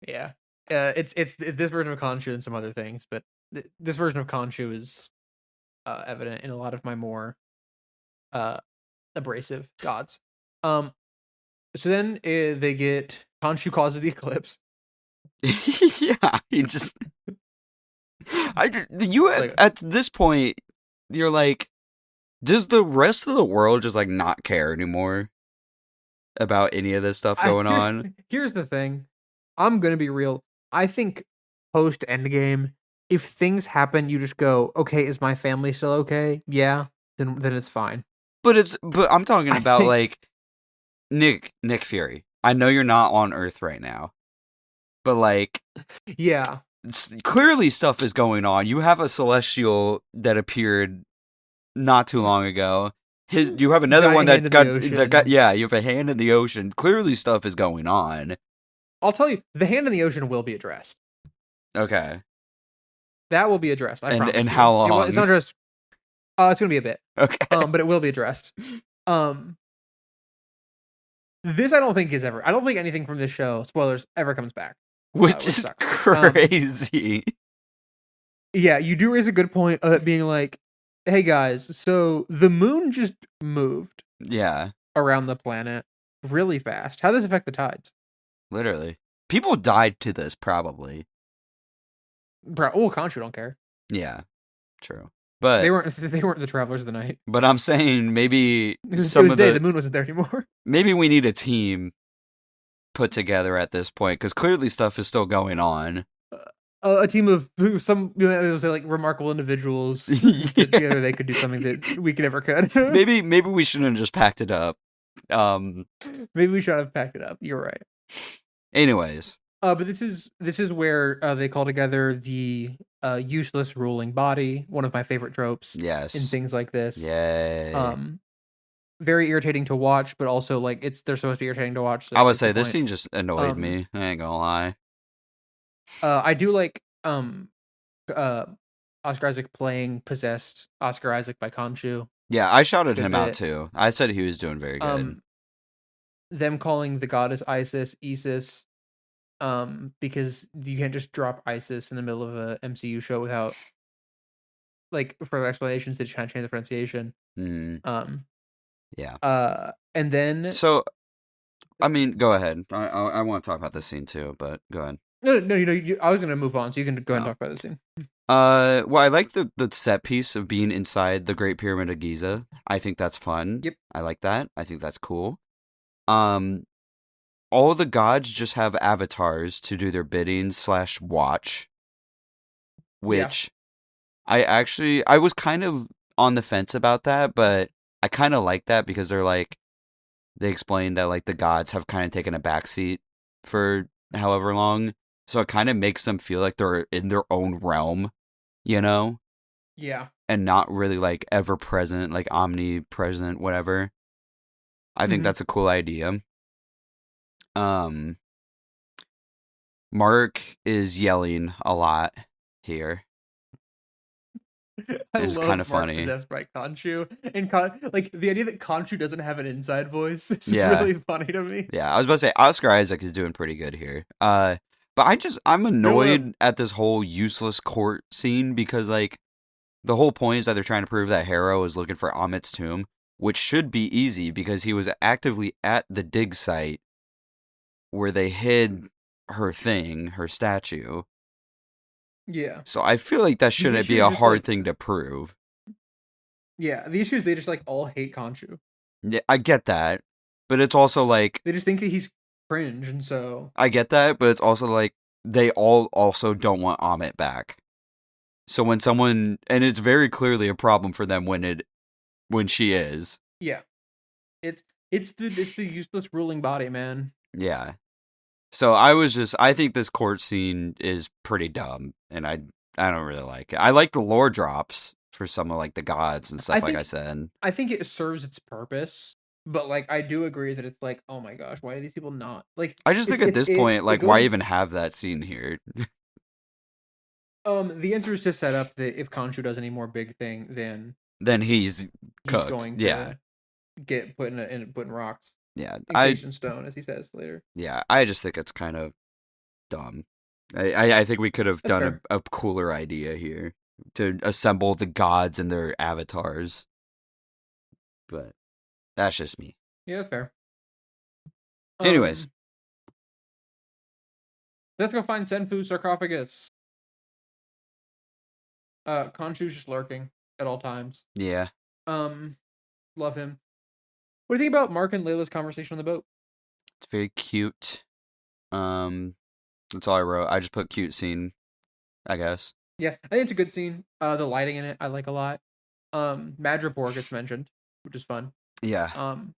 Yeah. It's this version of Khonshu and some other things, but this version of Khonshu is evident in a lot of my more abrasive gods. So then they get Khonshu causes the eclipse. Yeah, he just at this point you're like, does the rest of the world just like not care anymore about any of this stuff going on? Here's the thing. I'm gonna be real. I think post Endgame, if things happen, you just go, "Okay, is my family still okay?" Yeah, then it's fine. But I'm talking about like Nick Fury. I know you're not on Earth right now, but like, yeah, clearly stuff is going on. You have a celestial that appeared not too long ago. You have another one that got yeah. You have a hand in the ocean. Clearly, stuff is going on. I'll tell you, the hand in the ocean will be addressed. Okay, that will be addressed. I promise. And how long? It's not addressed. It's gonna be a bit. Okay. But it will be addressed. This I don't think is ever. I don't think anything from this show, spoilers, ever comes back. Which is crazy. Yeah, you do raise a good point of it being like, "Hey guys, so the moon just moved." Yeah. Around the planet really fast. How does this affect the tides? Literally. People died to this, probably. Khonshu don't care. Yeah, true. But they weren't the travelers of the night. But I'm saying maybe the moon wasn't there anymore. Maybe we need a team put together at this point, because clearly stuff is still going on. A team of some, say like remarkable individuals. Yeah. Together they could do something that we never could. maybe we shouldn't have just packed it up. Maybe we should have packed it up. You're right. Anyways. But this is where they call together the useless ruling body. One of my favorite tropes. Yes. In things like this. Yay. Very irritating to watch, but also like they're supposed to be irritating to watch. So I would say this scene just annoyed me. I ain't gonna lie. I do like Oscar Isaac playing possessed Oscar Isaac by Khonshu. Yeah, I shouted him out too. I said he was doing very good. Them calling the goddess Isis, because you can't just drop Isis in the middle of a MCU show without like further explanations to try to change the pronunciation. Mm-hmm. Yeah. And then so, I mean, go ahead. I want to talk about this scene too, but go ahead. No. I was gonna move on, so you can go ahead and talk about this scene. Well, I like the set piece of being inside the Great Pyramid of Giza. I think that's fun. Yep. I like that. I think that's cool. All the gods just have avatars to do their bidding / watch, which I was kind of on the fence about that, but I kind of like that because they explain that like the gods have kind of taken a backseat for however long. So it kind of makes them feel like they're in their own realm, you know? Yeah. and not really like ever present, like omnipresent, whatever. I think Mm-hmm. that's a cool idea. Um, Mark is yelling a lot here. I It's kind love of Mark funny. possessed by Khonshu, and like the idea that Khonshu doesn't have an inside voice is Yeah, really funny to me. yeah. I was about to say Oscar Isaac is doing pretty good here. But I'm You know what? annoyed at this whole useless court scene because like the whole point is that they're trying to prove that Harrow is looking for Amit's tomb, which should be easy because he was actively at the dig site where they hid her statue. Yeah. So I feel like that The shouldn't issue be is a just hard like, thing to prove. yeah, the issue is they just like all hate Khonshu. Yeah, I get that, but it's also like They just think that he's cringe, and so I get that, but it's also like they all also don't want Amit back. So when someone and it's very clearly a problem for them when she is. yeah, it's it's the useless ruling body, man. Yeah. So I think this court scene is pretty dumb and I don't really like it. I like the lore drops for some of like the gods and I stuff like I think said. I think it serves its purpose, but like I do agree that it's like, oh my gosh, why are these people not like? I just think at this It point it like why goes. even have that scene here? The answer is to set up that if Khonshu does any more big thing, then Then he's he's cooked. going Yeah. to get put in rocks, Yeah. encased in stone, as he says later. I just think it's kind of dumb. I think we could have That's done fair. a cooler idea here to assemble the gods and their avatars, but that's just me. Yeah, that's fair. Anyways, Um, let's go find Senfu's sarcophagus. Khonshu's just lurking at all times. yeah, Um, love him. What do you think about Mark and Layla's conversation on the boat? it's very cute. Um, that's all I wrote. I just put cute scene, I guess. Yeah, I think it's a good scene. The lighting in it I like a lot. Madripoor gets mentioned, which is fun. Yeah. Um,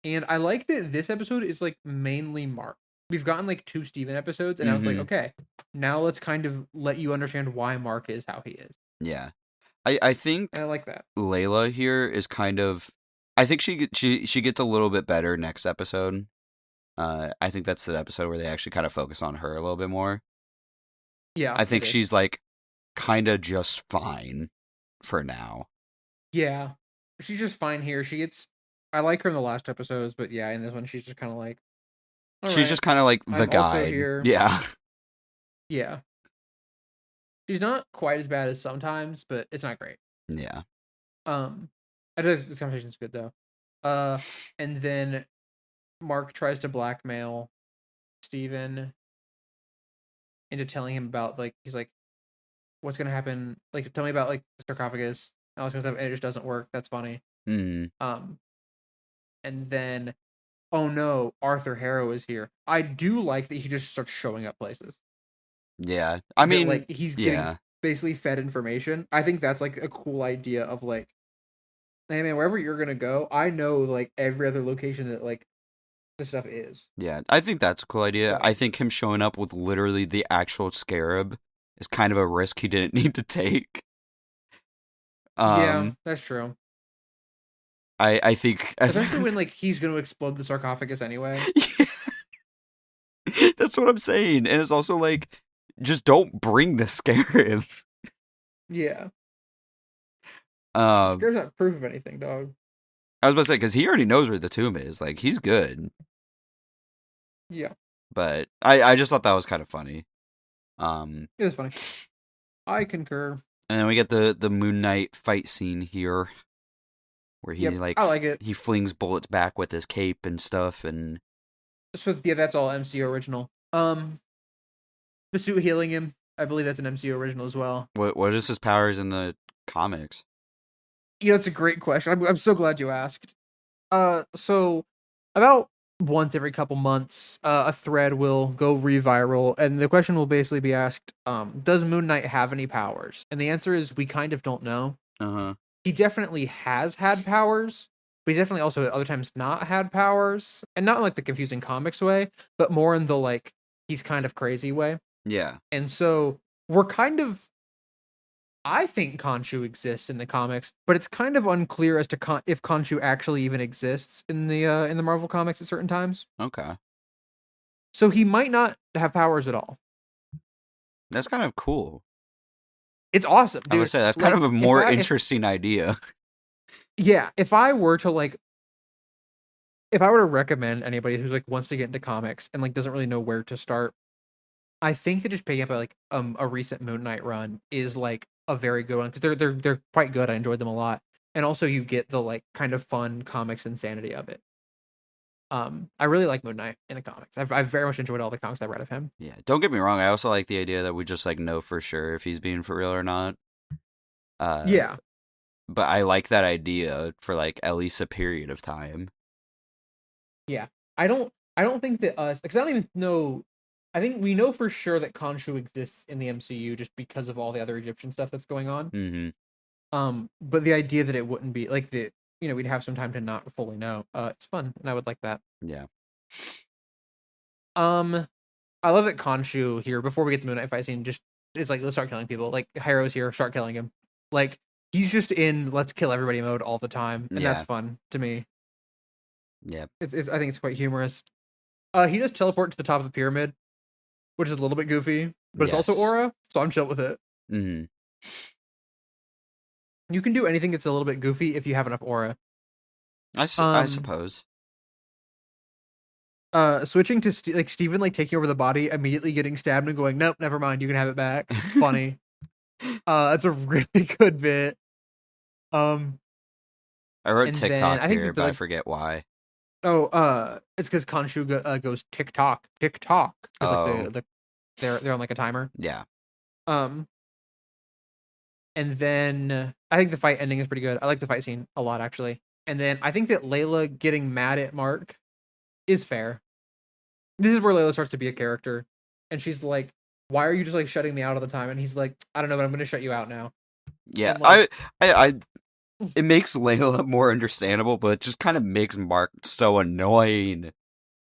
and I like that this episode is like mainly Mark. We've gotten like 2 Steven episodes, and now it's like, Mm-hmm. okay, now let's kind of let you understand why Mark is how he is. Yeah. I And think I like that. Layla here is kind of. I think she gets a little bit better next episode. I think that's the episode where they actually kind of focus on her a little bit more. Yeah, I it think is. she's like kind of just fine for now. Yeah. She's just fine here. She gets I like her in the last episodes, but yeah, in this one she's just kind of like, all She's right, just kind of like the I'm also guide. here. Yeah. Yeah. She's not quite as bad as sometimes, but it's not great. Yeah. Um I do think this conversation's good though. Uh and then Mark tries to blackmail Steven into telling him about like he's like, what's gonna happen? Like tell me about like the sarcophagus. And all this kind of stuff, and it just doesn't work. That's funny. Mm. Um and then oh no, Arthur Harrow is here. I do like that he just starts showing up places. Yeah. I That mean, like he's getting yeah. basically fed information. I think that's like a cool idea of like, hey man, wherever you're gonna go, I know like every other location that like this stuff is. Yeah. I think that's a cool idea. So I think him showing up with literally the actual scarab is kind of a risk he didn't need to take. yeah, Um that's true. I think as Especially when like he's gonna explode the sarcophagus anyway. That's what I'm saying. And it's also like just don't bring the scarab. Yeah, Um Scare's not proof of anything, dog. I was about to say because he already knows where the tomb is. Like he's good. Yeah, But I just thought that was kind of funny. it was funny. I concur. And then we get the Moon Knight fight scene here, where he Yep, like I like it. he flings bullets back with his cape and stuff. And So yeah, that's all MCU original. The suit healing him, I believe that's an MCU original as well. what is his powers in the comics? You know, it's a great question. I'm so glad you asked. So about once every couple months, a thread will go reviral, and the question will basically be asked, does Moon Knight have any powers? And the answer is we kind of don't know. Uh huh. He definitely has had powers, but he's definitely also at other times not had powers, and not in like the confusing comics way, but more in the like he's kind of crazy way. Yeah. And so we're kind of I think Khonshu exists in the comics, but it's kind of unclear as to if Khonshu actually even exists in the Marvel comics at certain times. Okay. So he might not have powers at all. That's kind of cool. It's awesome, I would dude. say that's kind of Like a if more I if interesting idea. yeah, if I were to like if I were to recommend anybody who's like wants to get into comics and like doesn't really know where to start, I think that just picking up a recent Moon Knight run is like a very good one because they're quite good. I enjoyed them a lot, and also you get the like kind of fun comics insanity of it. I really like Moon Knight in the comics. I've very much enjoyed all the comics I've read of him. Yeah, don't get me wrong. I also like the idea that we just like know for sure if he's being for real or not. Uh, Yeah, but I like that idea for like at least a period of time. yeah. I don't think that us because I don't even know. I think we know for sure that Khonshu exists in the MCU just because of all the other Egyptian stuff that's going on. Mm-hmm. But the idea that it wouldn't be like the we'd have some time to not fully know. It's fun, and I would like that. Yeah. Um, I love that Khonshu here before we get the Moon Knight fight scene. Just it's like let's start killing people. Like Hyro's here, start killing him. Like he's just in let's kill everybody mode all the time, and that's Yeah. fun to me. Yeah. It's I think it's quite humorous. He does teleport to the top of the pyramid, which is a little bit goofy, but it's also Yes. aura, so I'm chill with it. Mm-hmm. You can do anything that's a little bit goofy if you have enough aura. I Um, suppose. Switching to like Steven like taking over the body, immediately getting stabbed and going, nope, never mind, you can have it back. Funny. That's a really good bit. Um, I wrote and then TikTok I think here, that the, but I like, forget why. it's because Khonshu goes tick tock, because like Oh, they're on like a timer. yeah. Um, and then I think the fight ending is pretty good. I like the fight scene a lot actually. And then I think that Layla getting mad at Mark is fair. This is where Layla starts to be a character, and she's like, "Why are you just like shutting me out all the time?" And he's like, "I don't know, but I'm going to shut you out now." Yeah. And like, I it makes Layla more understandable, but it just kind of makes Mark so annoying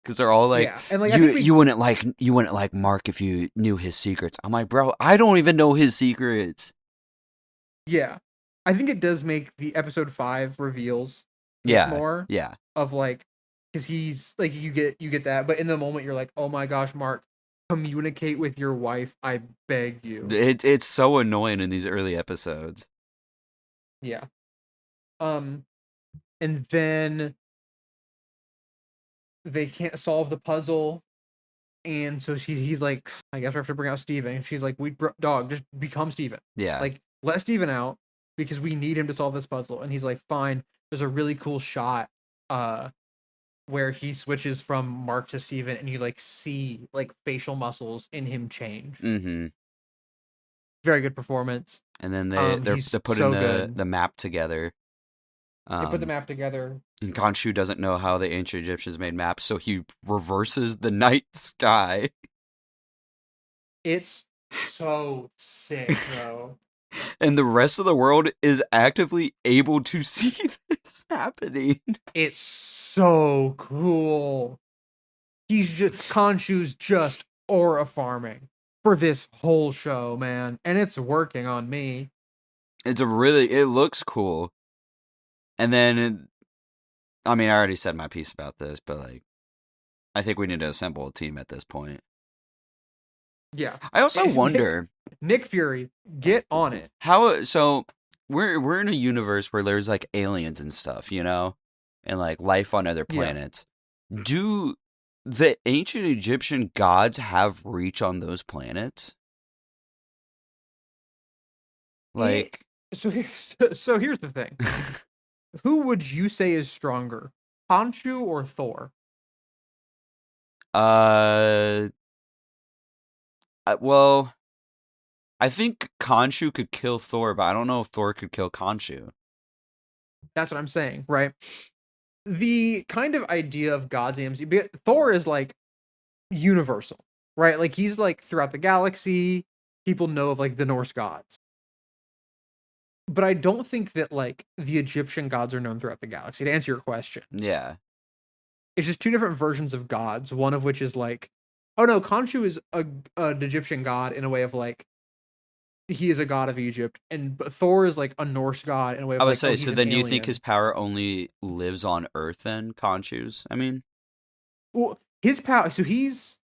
because they're all like, yeah, and like I "You think we, you wouldn't like Mark if you knew his secrets." I'm like, bro, I don't even know his secrets. yeah, I think it does make the episode 5 reveals hit Yeah, more yeah. of like, because he's like you get that, but in the moment you're like, "Oh my gosh, Mark, communicate with your wife, I beg you." It's so annoying in these early episodes. Yeah. Um, and then they can't solve the puzzle. And so he's like, I guess we have to bring out Steven. And she's like, dog, just become Steven. Yeah. Like, let Steven out because we need him to solve this puzzle. And he's like, fine. There's a really cool shot where he switches from Mark to Steven and you like see like facial muscles in him change. Mm-hmm. Very good performance. And then they're He's putting so the good. the map together. They put the Um, map together. and Khonshu doesn't know how the ancient Egyptians made maps, so he reverses the night sky. It's so sick, bro. And the rest of the world is actively able to see this happening. It's so cool. Khonshu's just aura farming for this whole show, man, and it's working on me. It looks cool. And then, I mean, I already said my piece about this, but like, I think we need to assemble a team at this point. Yeah, I also Nick, wonder Nick Fury, get on it. how. So we're in a universe where there's like aliens and stuff, you know, and like life on other Yeah, planets. Do the ancient Egyptian gods have reach on those planets? it, Like, so here's the thing: who would you say is stronger, Khonshu or Thor? uh, well, I think Khonshu could kill Thor, but I don't know if Thor could kill Khonshu. That's what I'm saying, right? The kind of idea of gods in the MCU, Thor is like universal, right? Like he's like throughout the galaxy. People know of like the Norse gods. But I don't think that like the Egyptian gods are known throughout the galaxy. To answer your question, Yeah. it's just two different versions of gods. One of which is like, oh no, Khonshu is an Egyptian god in a way of like he is a god of Egypt, but Thor is like a Norse god in a way I of would like, oh, say, he's so an then do you think his alien. power only lives on Earth then, Khonshu's? I mean, Well, his power. So he's,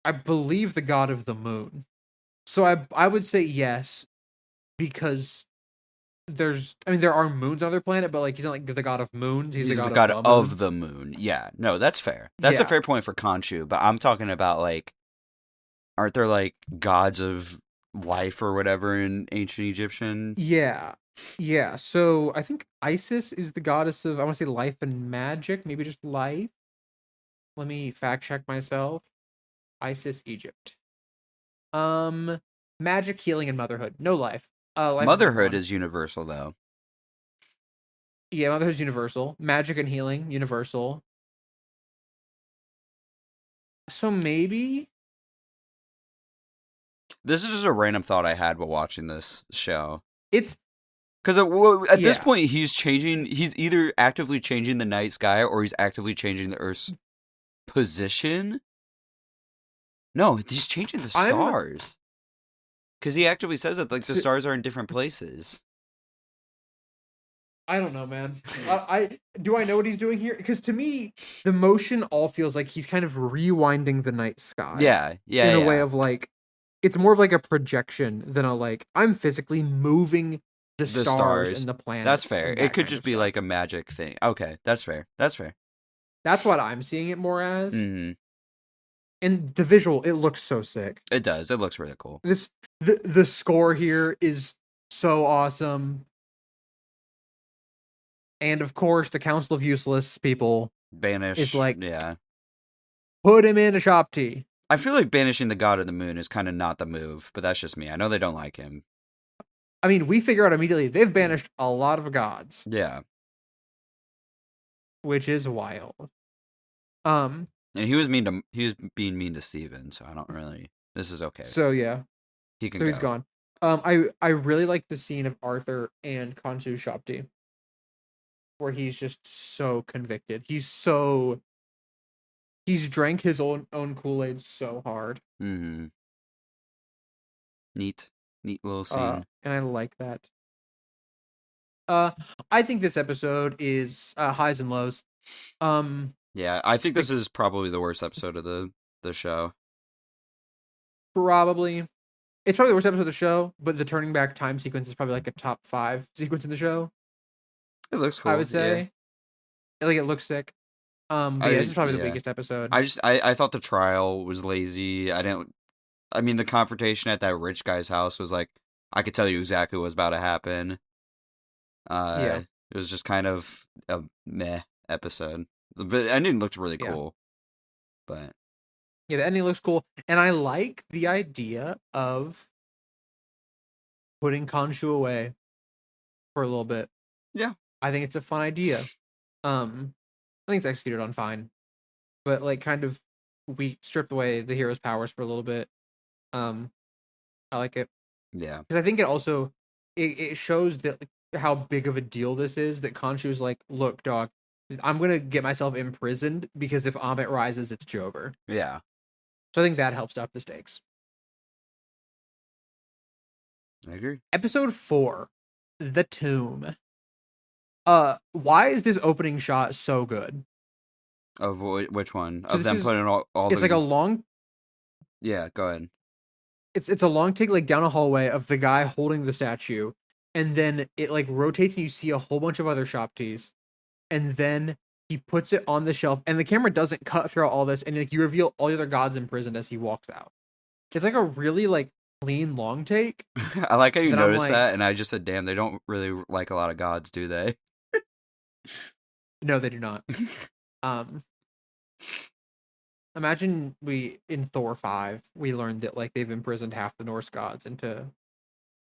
I believe, the god of the moon. So I would say yes because I mean there are moons on other planet, but like he's not like the god of moons. He's the he's the god of god the of moon. the moon. Yeah, no, that's fair. That's a Yeah, fair point for Khonshu, but I'm talking about like, aren't there like gods of life or whatever in ancient Egyptian? yeah, yeah. So I think Isis is the goddess of, I want to say, life and magic. Maybe just life. Let me fact check myself. Isis, Egypt. Um, magic, healing, and motherhood. No life. Life is only Motherhood one. is universal though. Yeah, motherhood's universal. Magic and healing, universal. So maybe This is just a random thought I had while watching this show. it's Because at this yeah. point, he's changing. He's either actively changing the night sky or he's actively changing the Earth's position. No, he's changing the I'm stars. Because he actively says that like the t- stars are in different places. I don't know, man. I do I know what he's doing here? Because to me, the motion all feels like he's kind of rewinding the night sky Yeah, yeah, in a way yeah. of like it's more of like a projection than a like I'm physically moving the The stars stars. and the That's planets fair. and It that could kind just of be stuff. like a magic thing. Okay, that's fair. That's fair. That's what I'm seeing it more as. Hmm. And the visual, it looks so sick. It does. It looks really cool. This the score here is so awesome. And of course, the Council of Useless People is Banish. like, Yeah. put him in a shop tea. I feel like banishing the god of the moon is kind of not the move, but that's just me. I know they don't like him. I mean, we figure out immediately they've banished a lot of gods, Yeah. which is wild. Um, And he was being mean to Steven, so I don't really this is okay. so yeah, He can so he's go. gone. I really like the scene of Arthur and Khonshu's shop tea, where he's just so convicted. He's drank his own Kool-Aid so hard. Mm-hmm. Neat. Neat little scene. And I like that. Uh, I think this episode is highs and lows. Um, Yeah, I think the this is probably the worst episode of the show. probably it's probably the worst episode of the show, but the turning back time sequence is probably like a top 5 sequence in the show. It looks I cool. would Yeah. say, like it looks sick. But yeah, this is probably the Yeah. weakest episode. I thought the trial was lazy. I mean the confrontation at that rich guy's house was like I could tell you exactly what was about to happen. Yeah, It was just kind of a meh episode. The ending looked really yeah, cool, but yeah. The ending looks cool, and I like the idea of putting Khonshu away for a little bit. yeah. I think it's a fun idea. I think it's executed on fine, but like kind of we stripped away the hero's powers for a little bit. Um, I like it Yeah. because I think it also it shows that like, how big of a deal this is. That Khonshu's like, look, dog, I'm gonna get myself imprisoned because if Amit rises, it's Jover. Yeah. So I think that helps up the stakes. I agree. Episode 4, The Tomb. Why is this opening shot so good? Of which one? So Of this them is putting all it's like a the long Yeah, go ahead. it's a long take like down a hallway of the guy holding the statue, and then it like rotates and you see a whole bunch of other shop teas, and then he puts it on the shelf, and the camera doesn't cut throughout all this, and like you reveal all the other gods imprisoned as he walks out. It's like a really like clean long take I like how you that I'm noticed like, that, and I just said, "Damn, they don't really like a lot of gods, do they?" no, they do not. Um, Imagine we in Thor 5 we learned that like they've imprisoned half the Norse gods into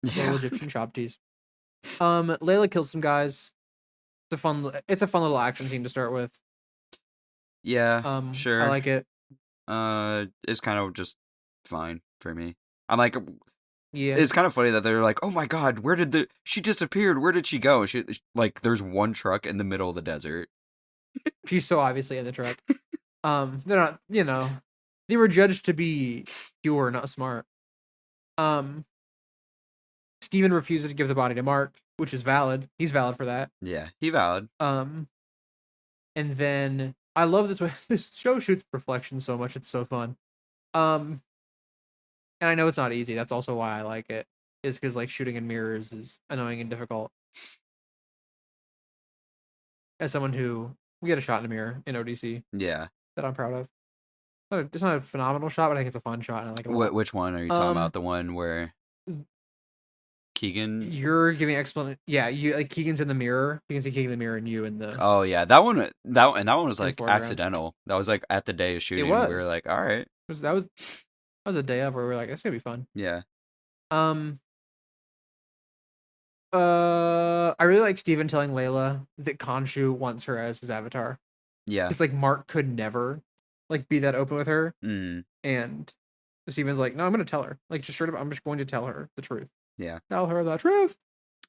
little Yeah. Egyptian shop teas. Layla kills some guys. It's a fun little action scene to start with. Yeah, I sure. like it. It's kind of just fine for me. I'm like, Yeah. it's kind of funny that they're like, "Oh my god, she disappeared? Where did she go?" Like, there's one truck in the middle of the desert. She's so obviously in the truck. They're not, they were judged to be pure, not smart. Um, Steven refuses to give the body to Mark, which is valid. He's valid for that. Yeah, he valid. Um, and then I love this way. This show shoots reflections so much. It's so fun. Um, and I know it's not easy. That's also why I like it. Is because like shooting in mirrors is annoying and difficult. As someone who we get a shot in a mirror in ODC Yeah. that I'm proud of. It's not a phenomenal shot, but I think it's a fun shot and I like it a lot. Which one are you talking about? The one where Keegan? You're giving explanation. Yeah, you like Keegan's in the mirror. You can see Keegan in the mirror and you in the. Oh yeah, that one. That one was in the like foreground. accidental. That was like at the day of shooting. It was. We were like, all right. That was a day of where we were like, it's gonna be fun. Yeah. I really like Steven telling Layla that Khonshu wants her as his avatar. Yeah. It's like Mark could never like be that open with her. Mm. And Steven's like, no, I'm gonna tell her. Like just straight up, I'm just going to tell her the truth. Yeah. Tell her the truth.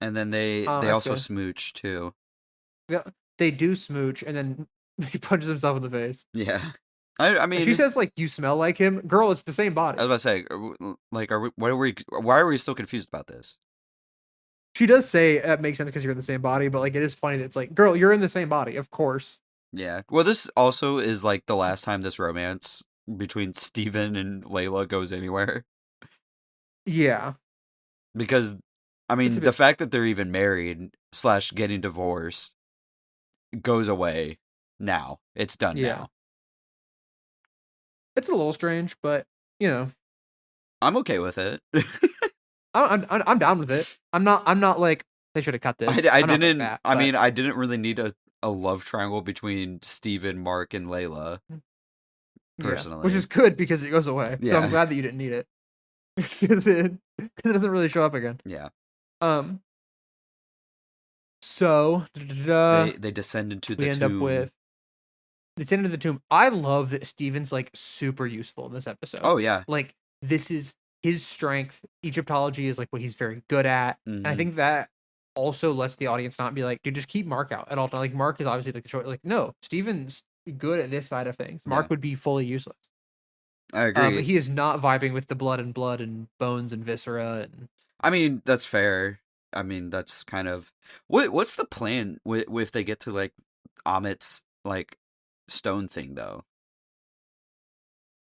And then they also good. smooch too. Yeah, they do smooch, and then he punches himself in the face. Yeah. I mean, she says like, "You smell like him, girl." It's the same body. I was about to say, like, why are we still confused about this? She does say it makes sense because you're in the same body, but like it is funny that it's like, girl, you're in the same body, of course. Yeah. Well, this also is like the last time this romance between Steven and Layla goes anywhere. Yeah. Because, I mean, the fact that they're even married / getting divorced goes away now. It's done now. It's a little strange, but you know, I'm okay with it. I'm down with it. I'm not like they should have cut this. I didn't. Like that, I mean, I didn't really need a love triangle between Steven, Mark, and Layla. Personally, which is good because it goes away. Yeah. So I'm glad that you didn't need it because it doesn't really show up again. Yeah. So they descend into the tomb. End up with they descend into the tomb. I love that Steven's like super useful in this episode. Oh yeah. Like this is his strength. Egyptology is like what he's very good at. Mm-hmm. And I think that also lets the audience not be like, dude, just keep Mark out at all. Like Mark is obviously like the choice. Like, no, Steven's good at this side of things. Mark would be fully useless. I agree. But he is not vibing with the blood and bones and viscera. And I mean, that's fair. I mean, that's kind of what's the plan if they get to like Amit's like stone thing though.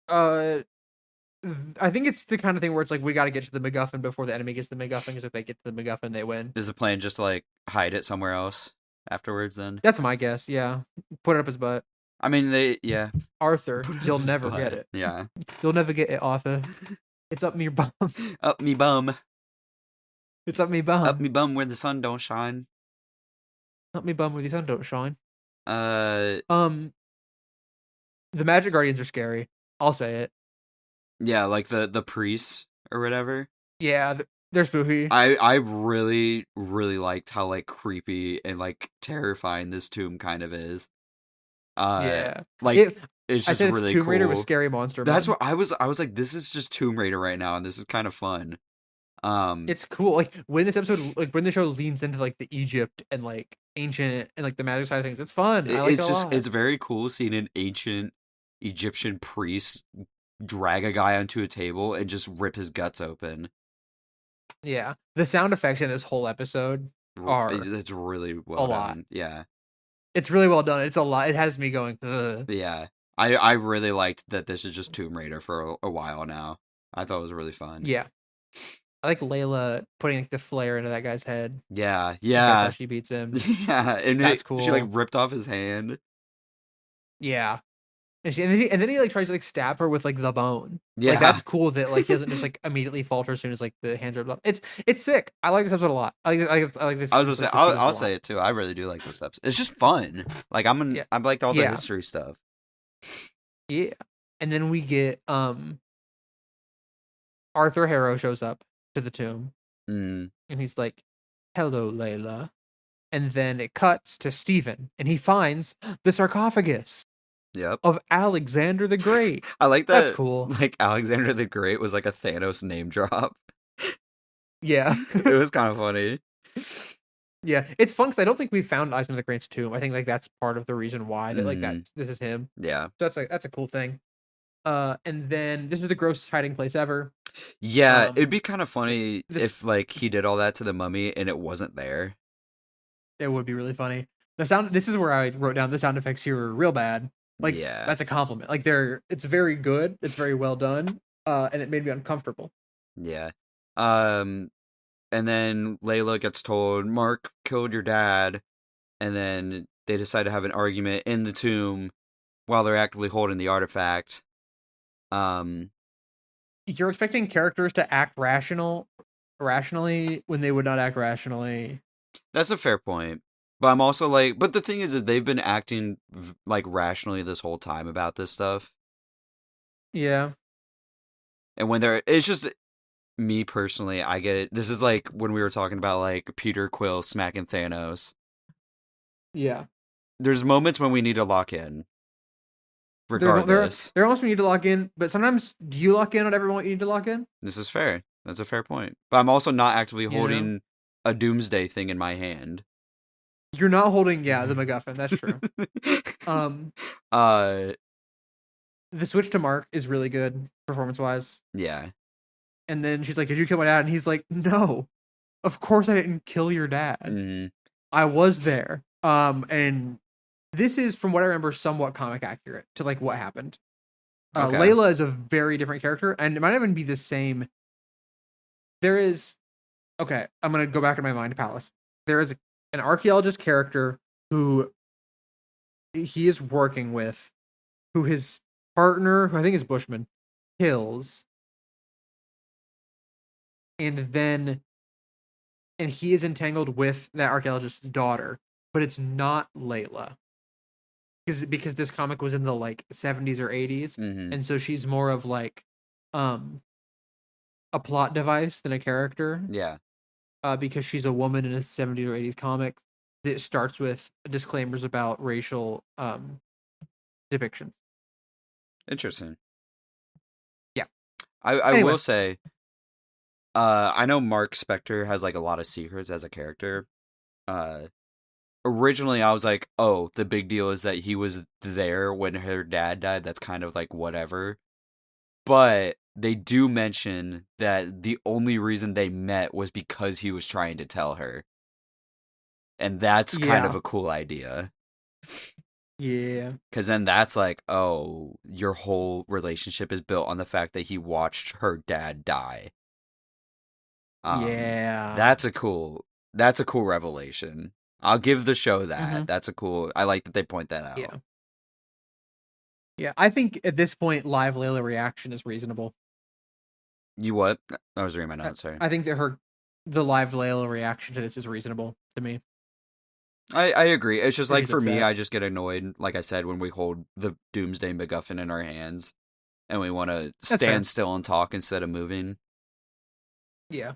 I think it's the kind of thing where it's like we got to get to the MacGuffin before the enemy gets to the MacGuffin, because if they get to the MacGuffin, they win. Is the plan just to like hide it somewhere else afterwards? Then that's my guess. Yeah, put it up his butt. I mean, Arthur, you'll never get it. Yeah, you'll never get it, Arthur. It's up me bum. Up me bum. It's up me bum. Up me bum where the sun don't shine. Up me bum where the sun don't shine. The Magic Guardians are scary. I'll say it. Yeah, like the priests or whatever. Yeah, they're spooky. I really liked how like creepy and like terrifying this tomb kind of is. Yeah, like it's just really it's Tomb cool. Raider with scary monster. That's what I was like. This is just Tomb Raider right now, and this is kind of fun. It's cool. Like when this episode, like when the show leans into like the Egypt and like ancient and like the magic side of things, it's fun. I like it a lot. It's very cool seeing an ancient Egyptian priest drag a guy onto a table and just rip his guts open. Yeah, the sound effects in this whole episode it's really well done. Lot. Yeah, it's really well done. It's a lot. It has me going. Ugh. Yeah, I really liked that this is just Tomb Raider for a while now. I thought it was really fun. Yeah, I like Layla putting like the flare into that guy's head. Yeah. That's how she beats him. Yeah, and that's cool. She like ripped off his hand. Yeah. And then he like tries to like stab her with like the bone. Yeah, like that's cool that like he doesn't just like immediately falter as soon as like the hands are up. It's sick. I like this episode a lot. I like this. I was gonna say I'll say it too. I really do like this episode. It's just fun. Like I like all the history stuff. Yeah, and then we get Arthur Harrow shows up to the tomb, and he's like, "Hello, Layla," and then it cuts to Steven, and he finds the sarcophagus. Yep. Of Alexander the Great. I like that. That's cool. Like Alexander the Great was like a Thanos name drop. Yeah. It was kind of funny. Yeah, it's fun because I don't think we found Alexander the Great's tomb. I think like that's part of the reason why that like this is him. Yeah. So that's a cool thing. And then this is the grossest hiding place ever. Yeah, it'd Um, be kind of funny this if like he did all that to the mummy and it wasn't there. it would be really funny. The sound. This is where I wrote down the sound effects here are real bad. Like Yeah, that's a compliment. Like it's very good. It's very well done. And it made me uncomfortable. yeah. Um, and then Layla gets told Mark killed your dad, and then they decide to have an argument in the tomb while they're actively holding the artifact. Um, You're expecting characters to act rationally when they would not act rationally. that's a fair point. But I'm also like, but the thing is that they've been acting like rationally this whole time about this stuff. Yeah. And when they're, it's just me personally, I get it. This is like when we were talking about like Peter Quill smacking Thanos. Yeah. There's moments when we need to lock in, There regardless. there almost we need to lock in, but sometimes do you lock in on everyone you need to lock in? This is fair. That's a fair point. But I'm also not actively You know? holding a Doomsday thing in my hand. You're not holding, yeah, the MacGuffin. That's true. Um, uh, the switch to Mark is really good performance wise. yeah. And then she's like, "Did you kill my dad?" And he's like, "No, of course I didn't kill your dad. Mm, I was there." And this is, from what I remember, somewhat comic accurate to like what happened. okay. Layla is a very different character, and it might even be the same. There is okay. I'm gonna go back in my mind palace. There is an archaeologist character who he is working with, who his partner, who I think is Bushman, kills, and then and he is entangled with that archaeologist's daughter, but it's not Layla because this comic was in the like 70s or 80s, Mm-hmm. and so she's more of like um a plot device than a character. Yeah. Because she's a woman in a 70s or 80s comic that starts with disclaimers about racial depictions. Interesting. Yeah. I Anyway, will say, I know Mark Spector has like a lot of secrets as a character. Uh, Originally I was like, oh, the big deal is that he was there when her dad died. That's kind of like whatever. But they do mention that the only reason they met was because he was trying to tell her. And that's kind of yeah, a cool idea. yeah, Because then that's like, oh, your whole relationship is built on the fact that he watched her dad die. Um, yeah. that's a cool revelation. I'll give the show that. Mm-hmm. That's a cool. I like that they point that out. Yeah, yeah. I think at this point, live Layla reaction is reasonable. You what? I was reading my I, notes. Sorry. I think that the live Layla reaction to this is reasonable to me. I agree. It's just That like he's for me, upset. I just get annoyed. Like I said, when we hold the Doomsday MacGuffin in our hands and we want to That's stand fair. still and talk instead of moving. Yeah.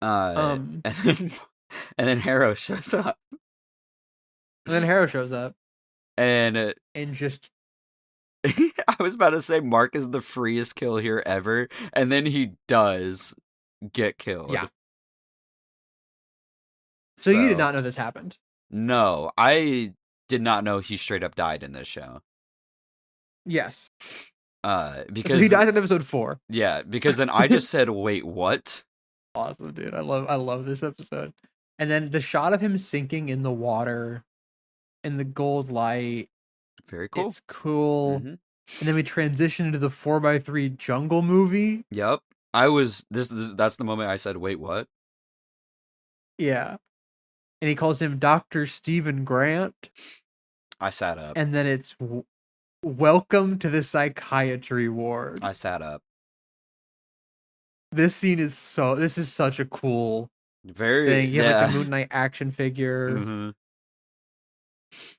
Uh, Um. and then and then Harrow shows up, And then Harrow shows up and and just I was about to say Mark is the freest kill here ever, and then he does get yeah. killed. So you did So not know this happened. no, I did not know he straight up died in this show. Yes. So he Because dies in episode 4. yeah, because then I just said, wait, what? Awesome, dude. I love this episode. And then the shot of him sinking in the water in the gold light, Very cool. it's cool. Mm-hmm. And then we transition into the 4x3 jungle movie. Yep. I was that's the moment I said, wait, what? Yeah. And he calls him Dr. Stephen Grant. I sat up. And then it's welcome to the psychiatry ward. I sat up. This is such a cool Very thing. You have like yeah. the Moon Knight action figure. Mm-hmm.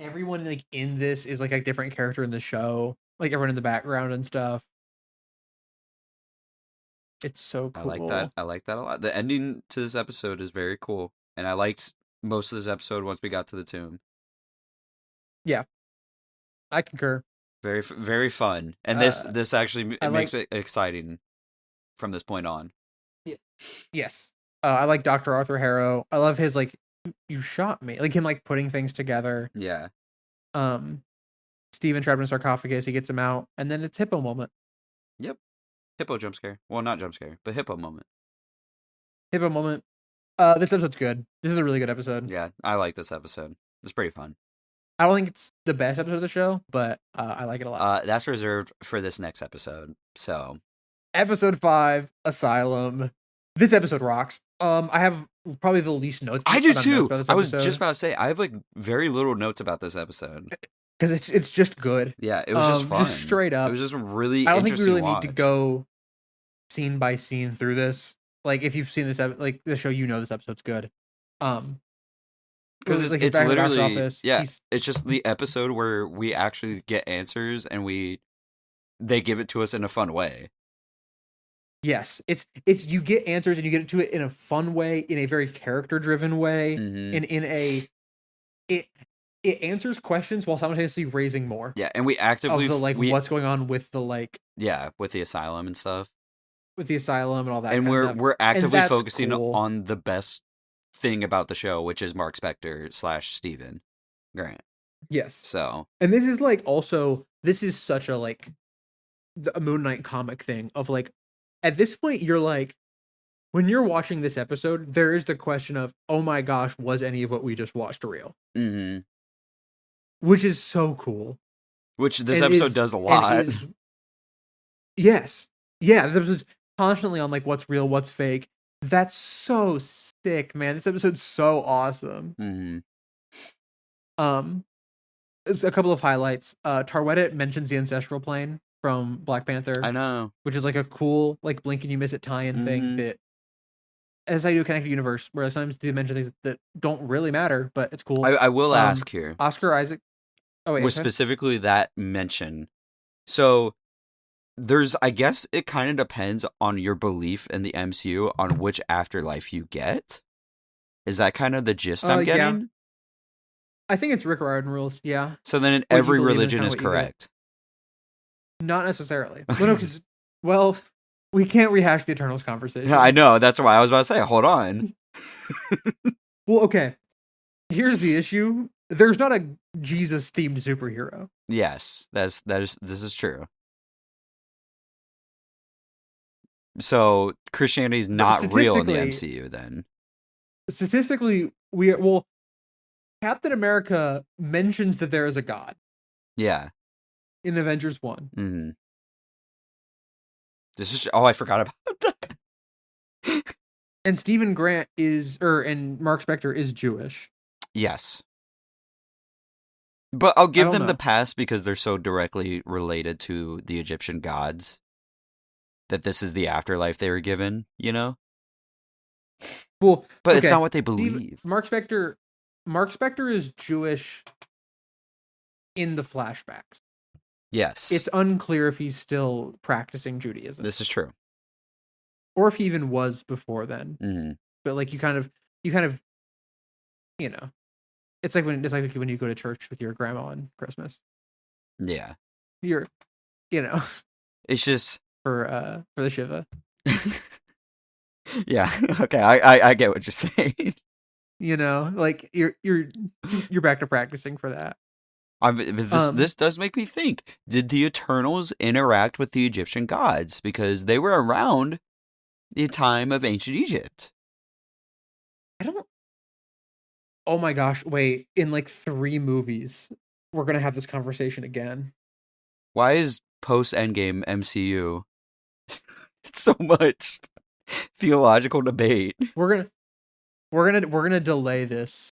Everyone like in this is like a different character in the show. Like everyone in the background and stuff. It's so I like that. cool. I like that a lot. The ending to this episode is very cool, and I liked most of this episode once we got to the tomb. Yeah, I concur. Very fun, and this Uh, this actually I it makes like it exciting from this point on. y- yes. I like Dr. Arthur Harrow. I love his like you shot me. Like him like putting things together. Yeah. Um Steven trapped in a sarcophagus, he gets him out, and then it's Hippo moment. Yep. Hippo jump scare. Well, not jump scare, but hippo moment. Hippo moment. This episode's good. This is a really good episode. Yeah, I like this episode. It's pretty fun. I don't think it's the best episode of the show, but I like it a lot. That's reserved for this next episode. So, Episode 5, Asylum. This episode rocks. I have probably the least notes. I do about too. notes about this I was episode, just about to say I have like very little notes about this episode. because it's just good. Yeah, it was just fun. Just straight up. It was just a really. I don't think we really watch. need to go scene by scene through this. Like, if you've seen this, like the show, you know this episode's good. Because like, it's back in the doctor's literally office, yeah. It's just the episode where we actually get answers and they give it to us in a fun way. Yes, it's you get answers and you get to it in a fun way, in a very character driven way, and in a it answers questions while simultaneously raising more. Yeah, and we actively of the what's going on with the with the asylum and stuff, with the asylum and all that. And kind of stuff. we're actively focusing cool. on the best thing about the show, which is Mark Spector / Steven Grant. Yes. So, and this is also this is such a a Moon Knight comic thing of at this point you're when you're watching this episode, there is the question of, oh my gosh, was any of what we just watched real? Mm-hmm. Which is so cool. Which this episode does a lot. Yes. Yeah, this episode's constantly on what's real, what's fake. That's so sick, man. This episode's so awesome. Mm-hmm. There's a couple of highlights. Tarwetta mentions the ancestral plane from Black Panther. I know. Which is a cool blink and you miss it tie-in thing that as I do connected universe, where sometimes they mention things that don't really matter, but it's cool. I will ask here. Oscar Isaac. Oh wait, was specifically that mention. So I guess it kind of depends on your belief in the MCU on which afterlife you get. Is that kind of the gist I'm getting? Yeah. I think it's Rick Riordan rules, yeah. So then every religion is correct. Not necessarily. No, because, we can't rehash the Eternals conversation. Yeah, I know. That's why I was about to say, hold on. Well, okay. Here's the issue. There's not a Jesus-themed superhero. Yes, this is true. So Christianity is not real in the MCU then. Statistically, Captain America mentions that there is a God. Yeah. In Avengers 1. Mm-hmm. I forgot about that. And Stephen Grant and Mark Spector is Jewish. Yes. But I'll give them the pass because they're so directly related to the Egyptian gods that this is the afterlife they were given, you know? Well, but it's not what they believe. Mark Spector is Jewish in the flashbacks. Yes. It's unclear if he's still practicing Judaism. This is true. Or if he even was before then. Mm-hmm. But you kind of, you know, it's like when you go to church with your grandma on Christmas. Yeah. It's just for the Shiva. Yeah. Okay. I get what you're saying. You're back to practicing for that. This does make me think. Did the Eternals interact with the Egyptian gods? Because they were around the time of ancient Egypt. Oh my gosh, wait. In 3 movies, we're going to have this conversation again. Why is post-Endgame MCU so much theological debate? We're gonna delay this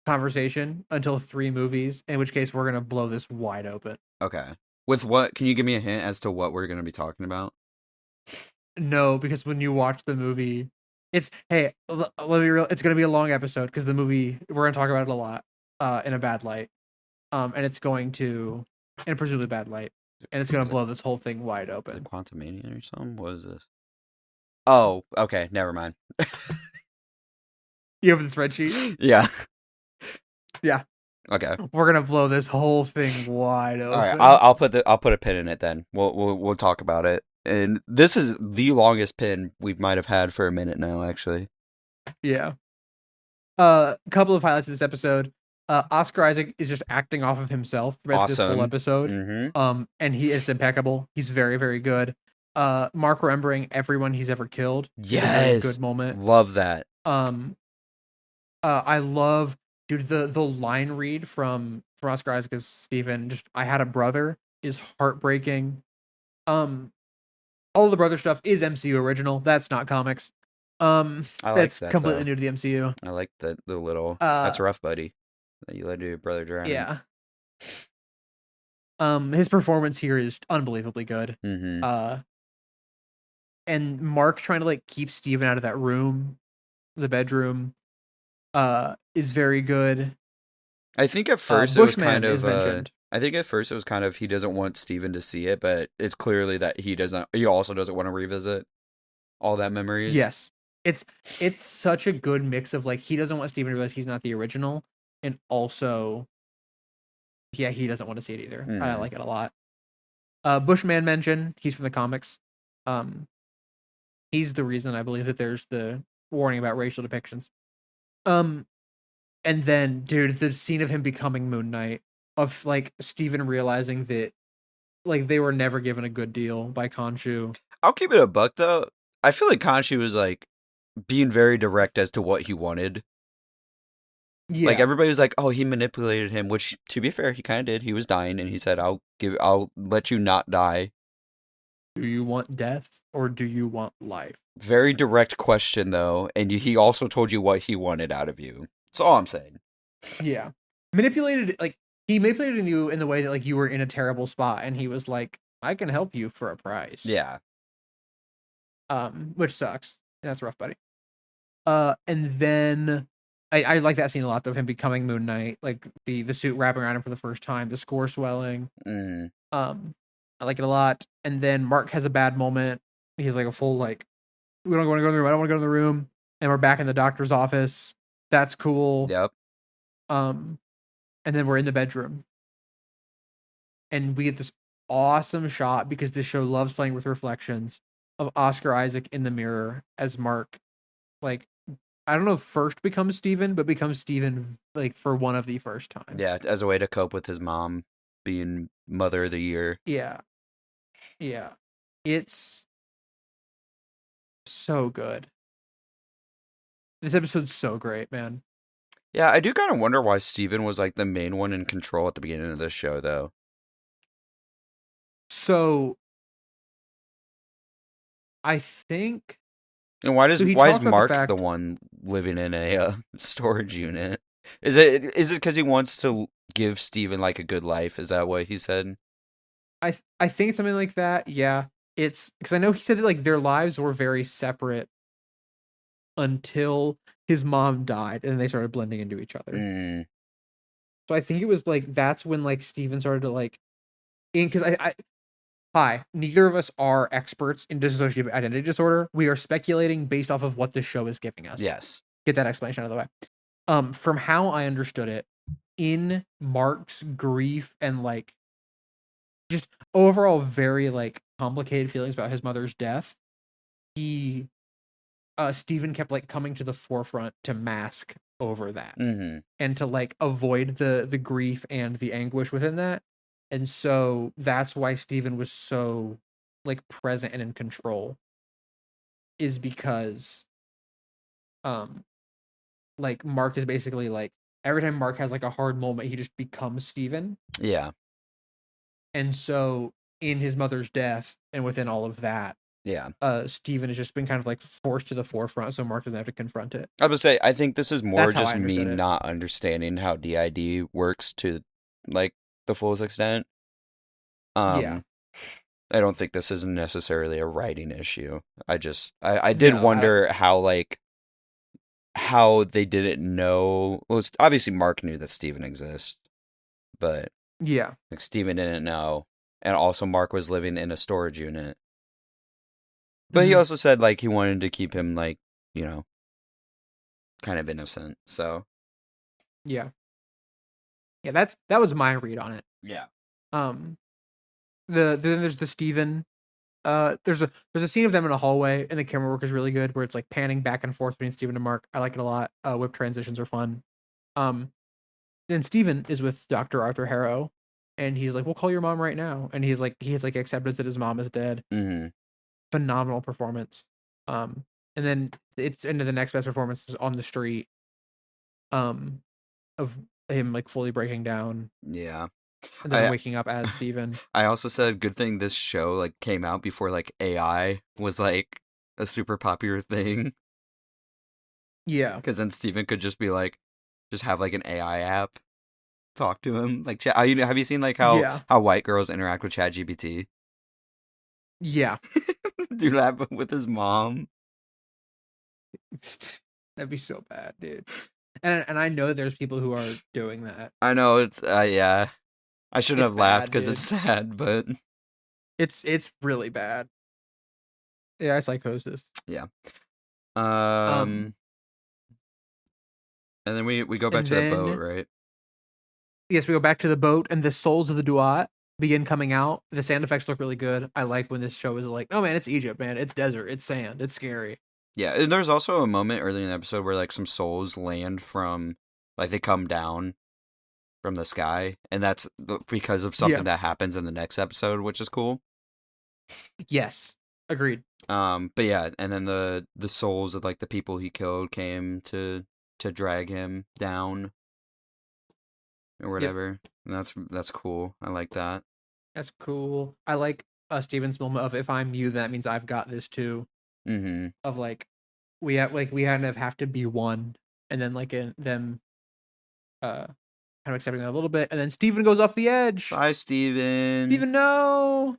conversation until 3 movies, in which case we're gonna blow this wide open. Okay. With what? Can you give me a hint as to what we're gonna be talking about? No, because when you watch the movie, let me be real. It's gonna be a long episode because the movie we're gonna talk about it a lot, in a bad light, and it's going to, in a presumably bad light, and it's gonna blow this whole thing wide open. Quantumania or something? What is this? Oh, okay. Never mind. You have the spreadsheet? Yeah. Yeah. Okay. We're gonna blow this whole thing wide open. All right. I'll put a pin in it then. We'll talk about it. And this is the longest pin we might have had for a minute now, actually. Yeah. A couple of highlights of this episode. Oscar Isaac is just acting off of himself for basically this whole Awesome. episode. Mm-hmm. And it's impeccable. He's very, very good. Mark remembering everyone he's ever killed is a very Yes. good moment. Love that. Um, I love, dude, the line read from Oscar Isaac as Steven, just I had a brother is heartbreaking. Um, all of the brother stuff is MCU original. That's not comics. I like That's that completely though. new to the MCU. I like the little Uh, that's rough, buddy. That you let your brother drown. yeah. His performance here is unbelievably good. Mm-hmm. Uh, and Mark trying to like keep Steven out of that room, the bedroom, is very good. I think at first it was kind Bushman is of mentioned. I think at first it was kind of he doesn't want Steven to see it, but it's clearly that he also doesn't want to revisit all that memories. Yes. It's it's such a good mix of like he doesn't want Steven to realize he's not the original, and also yeah, he doesn't want to see it either. I Mm. like it a lot. Bushman mentioned, he's from the comics. Um he's the reason I believe that there's the warning about racial depictions. Um and then dude, the scene of him becoming Moon Knight, of like Steven realizing that like they were never given a good deal by Khonshu. I'll keep it a buck though. I feel like Kanshi was like being very direct as to what he wanted. Like Yeah. everybody was like, "Oh, he manipulated him," which to be fair, he kind of did. He was dying and he said, I'll let you not die." Do you want death or do you want life? Very direct question though, and he also told you what he wanted out of you. That's all I'm saying. Yeah. Manipulated, like he manipulated you in the way that like you were in a terrible spot and he was like, I can help you for a price. Yeah. Which sucks. And that's rough, buddy. And then I like that scene a lot of him becoming Moon Knight, like the suit wrapping around him for the first time, the score swelling. Mm. Um, I like it a lot. And then Mark has a bad moment. He's like a full like, we don't want to go in the room. I don't want to go in the room. And we're back in the doctor's office. That's cool. Yep. Um, and then we're in the bedroom, and we get this awesome shot because this show loves playing with reflections of Oscar Isaac in the mirror as Mark, like I don't know if first becomes Steven, but becomes Steven like for one of the first times. Yeah, as a way to cope with his mom being mother of the year. Yeah. Yeah. It's so good. This episode's so great, man. Yeah, I do kind of wonder why Steven was like the main one in control at the beginning of this show, though. So I think And so he why is talks about the Mark the fact one living in a storage unit? Is it because he wants to give Steven like a good life? Is that what he said? I think it's something like that. Yeah. It's because I know he said that like their lives were very separate until his mom died and they started blending into each other. Mm, So I think it was like that's when like Steven started to like in because I hi, neither of us are experts in dissociative identity disorder. We are speculating based off of what the show is giving us. yes. Get that explanation out of the way. From how I understood it, in Mark's grief and like just overall very like complicated feelings about his mother's death, he Steven kept like coming to the forefront to mask over that Mm-hmm. and to like avoid the grief and the anguish within that. And so that's why Steven was so like present and in control, is because um like Mark is basically like every time Mark has like a hard moment, he just becomes Steven. Yeah. And so in his mother's death and within all of that, Yeah. Steven has just been kind of like forced to the forefront so Mark doesn't have to confront it. I would say I think this is more That's how I just me understood it. not understanding how DID works to like the fullest extent. Yeah. Um, I don't think this is necessarily a writing issue. I did No, I don't. wonder how like how they didn't know. Well, it's, obviously Mark knew that Steven exists, but Yeah. like Steven didn't know, and also Mark was living in a storage unit. But he Mhm. also said like he wanted to keep him like kind of innocent. So Yeah. Yeah, that was my read on it. yeah. Um then there's the Steven. There's a scene of them in a hallway and the camera work is really good where it's like panning back and forth between Steven and Mark. I like it a lot. Whip transitions are fun. Um then Steven is with Dr. Arthur Harrow, and he's like, "We'll call your mom right now." And he's like, he has like acceptance that his mom is dead. Mm-hmm. Phenomenal performance. And then it's into the next best performance is on the street. Um, of him like fully breaking down Yeah. and then I waking up as Steven. I also said good thing this show like came out before like AI was like a super popular thing, Yeah, because then Steven could just be like, just have like an AI app talk to him. Like, have you seen like yeah, how white girls interact with ChatGPT? yeah. Do that but with his mom. That'd be so bad, dude. And I know there's people who are doing that. I know it's yeah. I shouldn't It's have laughed bad, because it's dude. sad, but It's really bad. Yeah, psychosis. yeah. Um, And then we go back and to the boat, then right? yes, we go back to the boat, and the souls of the Duat begin coming out. The sound effects look really good. I like when this show is like, oh man, it's Egypt, man. It's desert. It's sand. It's scary. Yeah, and there's also a moment early in the episode where like some souls land from, like they come down from the sky, and that's because of something Yeah. that happens in the next episode, which is cool. Yes. Agreed. But yeah, and then the souls of like the people he killed came to drag him down or Yep. whatever. And that's cool. I like that. That's cool. I like Steven's moment of if I'm you, that means I've got this too. Mm-hmm. Of we kind of have to be one, and then like in them kind of accepting that a little bit, and then Steven goes off the edge. Bye, Steven. Steven, no.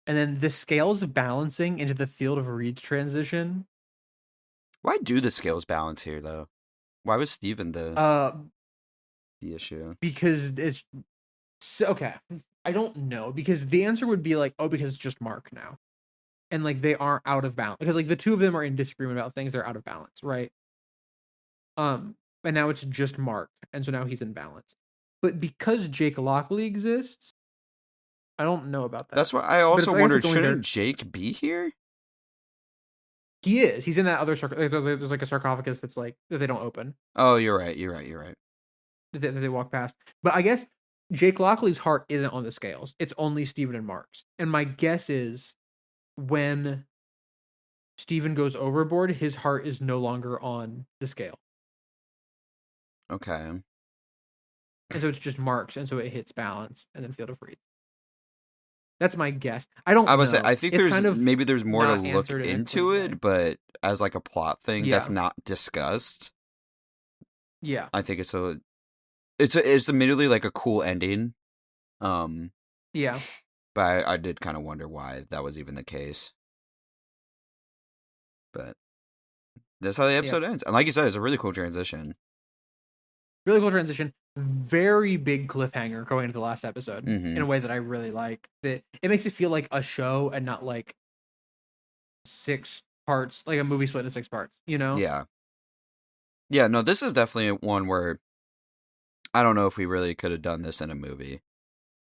And then the scales balancing into the field of Reed's transition. Why do the scales balance here though? Why was Steven Uh, the issue? because it's so, okay. I don't know because the answer would be like, oh, because it's just Mark now, and like they aren't out of balance because like the two of them are in disagreement about things. They're out of balance, right? And now it's just Mark, and so now he's in balance. But because Jake Lockley exists, I don't know about that. That's why I But also I guess wondered, it's only shouldn't there. Jake be here? He is. He's in that other there's like a sarcophagus that's like that they don't open. Oh, you're right. You're right. You're right. That they walk past. But I guess Jake Lockley's heart isn't on the scales. It's only Steven and Mark's. And my guess is when Steven goes overboard, his heart is no longer on the scale. Okay. And so it's just Mark's, and so it hits balance and then Field of Reed. That's my guess. I don't I would say know. I think It's kind of there's more to not look answered in a into clean way. it, but as like a plot thing that's Yeah. not discussed, Yeah. I think it's immediately like a cool ending. Um, Yeah. but I did kind of wonder why that was even the case. But that's how the Yeah. episode ends, and like you said, it's a really cool transition. Really cool transition. Very big cliffhanger going into the last episode in Mm-hmm. a way that I really like. That it makes it feel like a show and not like 6 parts, like a movie split into 6 parts, you know? Yeah. Yeah. No, this is definitely one where I don't know if we really could have done this in a movie.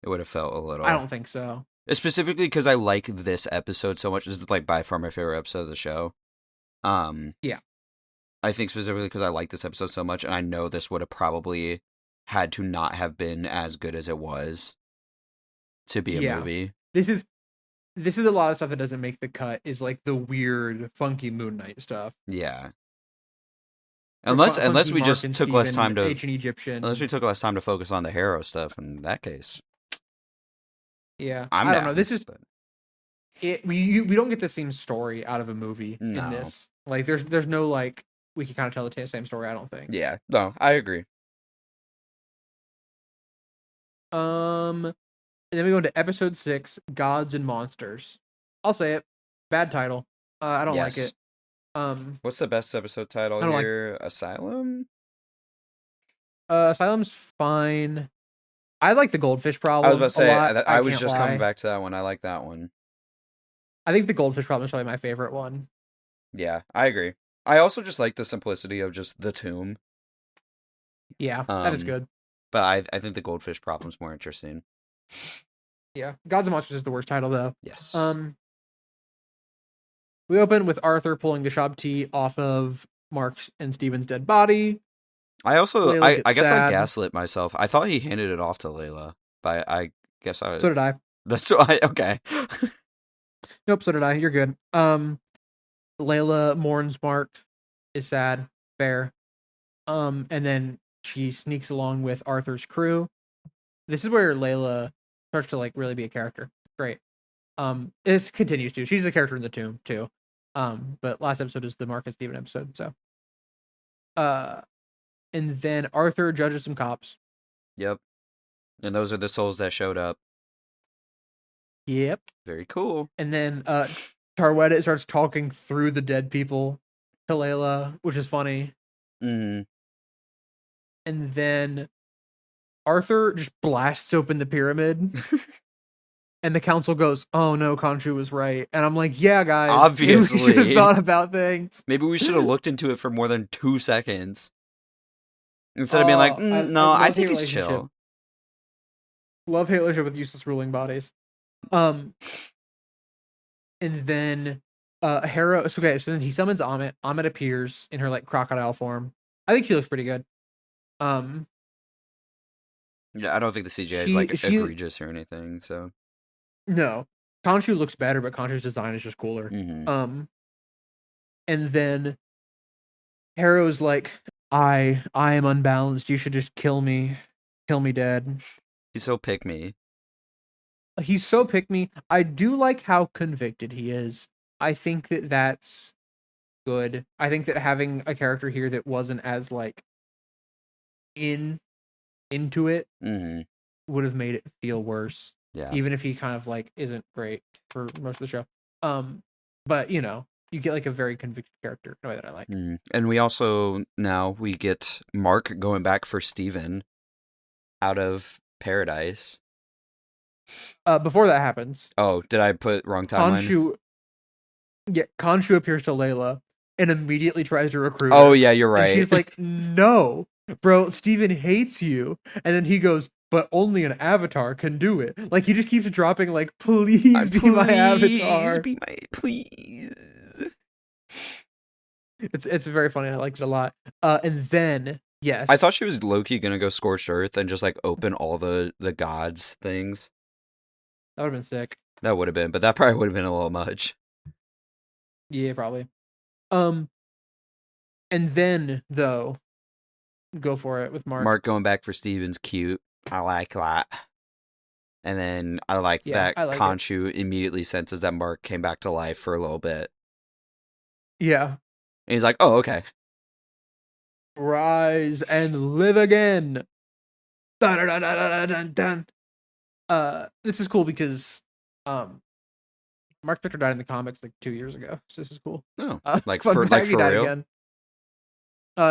It would have felt a I little, don't think so. specifically because I like this episode so much. This is like by far my favorite episode of the show. Um, Yeah. I think specifically because I like this episode so much, and I know this would have probably had to not have been as good as it was to be a Yeah. movie. This is a lot of stuff that doesn't make the cut is like the weird funky Moon Knight stuff. Yeah. Or Unless funky we Mark just and took less Steven, time to ancient unless we Egyptian. took less time to focus on the Harrow stuff. In that case, Yeah. I'm I don't know. down. This is But it. We don't get the same story out of a movie in no. this. Like there's no like we can kind of tell the same story, I don't think. Yeah. No, I agree. And then we go into episode 6, Gods and Monsters. I'll say it. Bad title. I don't like Yes. it. Um, What's the best episode title I don't like here? Asylum? Asylum's fine. I like the Goldfish I was about Problem to a say, lot. I I was can't just coming lie. back to that one. I like that one. I think the Goldfish Problem is probably my favorite one. Yeah, I agree. I also just like the simplicity of just the tomb. Yeah, that is good. But I think the goldfish problem's more interesting. Yeah, Gods and Monsters is the worst title though. Yes. We open with Arthur pulling the Shabti off of Mark's and Steven's dead body. Layla I gets guess I sad. gaslit myself. I thought he handed it off to Layla, but I guess I So did I. that's why okay. Nope, so did I. You're good. Layla mourns Mark, is sad, fair. And then she sneaks along with Arthur's crew. This is where Layla starts to like really be a character. Great. It continues to. She's a character in the tomb too. But last episode is the Mark and Steven episode, so uh and then Arthur judges some cops. Yep. And those are the souls that showed up. Yep. Very cool. And then Tarwetta starts talking through the dead people to Layla, which is funny. Mm. And then Arthur just blasts open the pyramid, and the council goes, "Oh no, Khonshu was right." And I'm like, "Yeah, guys, maybe we should have Obviously. thought about things." Maybe we should have looked into it for more than 2 seconds. Instead of being like, I no, I love think hate he's relationship. chill. Love hate relationship with useless ruling bodies. Um, and then Hera. So okay, so then he summons Amit. Amit appears in her like crocodile form. I think she looks pretty good. Um, Yeah, I don't think the CGI is like she egregious or anything, so. no, Khonshu looks better, but Khonshu's design is just cooler. Mm-hmm. And then Harrow's like, I am unbalanced. You should just kill me dead. He's so pick me. He's so pick me. I do like how convicted he is. I think that that's good. I think that having a character here that wasn't as like in into it Mm-hmm. would have made it feel worse. Yeah. Even if he kind of like isn't great for most of the show. But you know, you get like a very convicted character in a way that I like. Mm. And we also now we get Mark going back for Steven out of paradise. Before that happens, Oh, did I put wrong timeline? Khonshu appears to Layla and immediately tries to recruit Oh her. yeah, you're And right. she's like, "No, bro, Steven hates you." And then he goes, "But only an avatar can do it." Like he just keeps dropping like, "Please be my avatar." Be my please. It's very funny. I liked it a lot. And then yes, I thought she was low-key gonna go scorched earth and just like open all the gods things. that would have been sick. That would have been, but that probably would have been a little much. Yeah, probably. And then though, go for it with Mark. Mark going back for Steven's cute. I like that. And then I like Yeah, that I like it. Khonshu immediately senses that Mark came back to life for a little bit. Yeah. And he's like, oh, okay. Rise and live again. Dun, dun, dun, dun, dun, dun. This is cool because Mark Spector died in the comics like 2 years ago, so this is cool. Oh, like Fun for fact, like he for died real? again.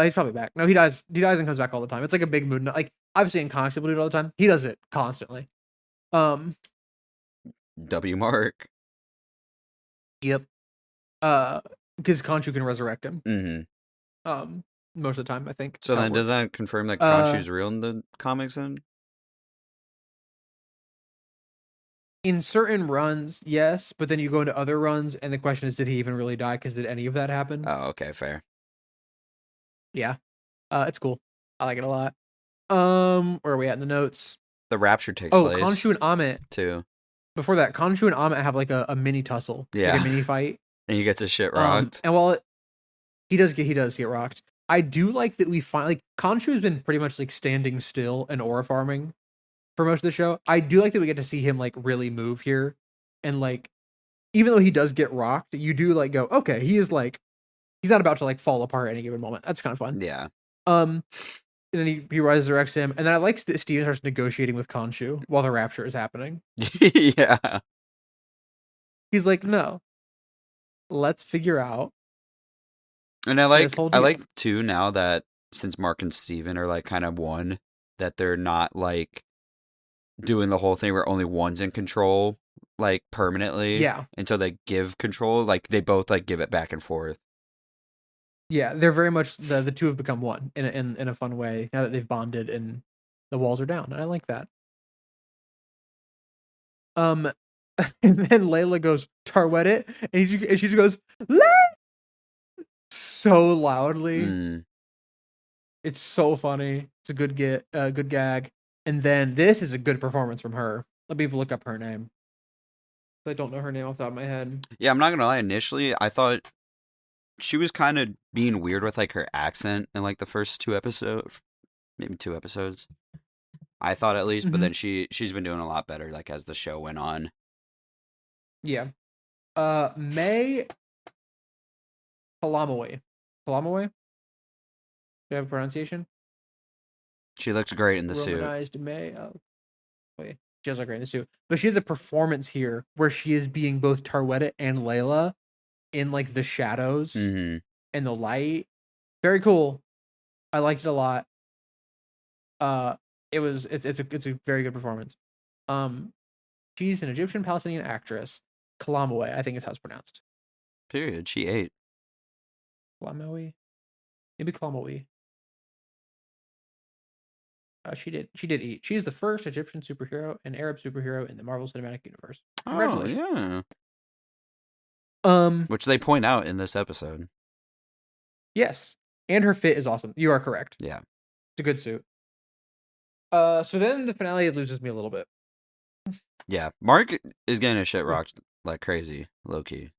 He's probably back. No, he dies. He dies and comes back all the time. It's like a big mood. Like obviously in comics people do it all the time. He does it constantly. W Mark. Yep. Because Khonshu can resurrect him. Mm-hmm. Most of the time I think. So then, does that confirm that Khonshu's real in the comics? Then in certain runs, yes, but then you go into other runs, and the question is, did he even really die? Because did any of that happen? oh, okay, fair. Yeah. It's cool. I like it a lot. Where are we at in the notes? The rapture takes place. Oh, Khonshu and Amit too. Before that, Khonshu and Amit have like a mini tussle, Yeah, like a mini fight, and he gets his shit rocked. And while he does get rocked, I do like that we find like Khonshu's been pretty much like standing still and aura farming for most of the show. I do like that we get to see him like really move here, and like even though he does get rocked, you do like go, okay, he is like he's not about to like fall apart at any given moment. That's kind of fun. Yeah. And then he resurrects him, and then I like that Steven starts negotiating with Khonshu while the rapture is happening. Yeah. He's like, no, let's figure out. And I like too now that since Mark and Steven are like kind of one, that they're not like doing the whole thing where only one's in control like permanently. Yeah. Until they give control, like they both like give it back and forth. Yeah, they're very much the two have become one in a fun way now that they've bonded and the walls are down. And I like that. And then Layla goes, Tarwet it, and she just goes, so loudly. It's so funny. It's a good gag. And then this is a good performance from her. Let me look up her name. I don't know her name off the top of my head. Yeah, I'm not gonna lie. Initially, I thought she was kind of being weird with like her accent in like the first 2 episodes, maybe 2 episodes. I thought at least, but Mm-hmm. then she's been doing a lot better like as the show went on. Yeah. May Palamaway. Palamaway? Do you have a pronunciation? She looks great in the suit. Romanized May. Oh, wait. She has like great in the suit. But she has a performance here where she is being both Tarwetta and Layla in like the shadows Mm-hmm. and the light. Very cool. I liked it a lot. It's a very good performance. Um, she's an Egyptian Palestinian actress. Kalamawe, I think is how it's pronounced. Period. She ate. Kalamawe, maybe Kalamawe. She did eat. She's the first Egyptian superhero and Arab superhero in the Marvel Cinematic Universe. Oh Congratulations. yeah. Um, Which they point out in this episode. yes, and her fit is awesome. You are correct. Yeah. It's a good suit. So then the finale loses me a little bit. Yeah. Mark is getting his shit rocked like crazy, low key.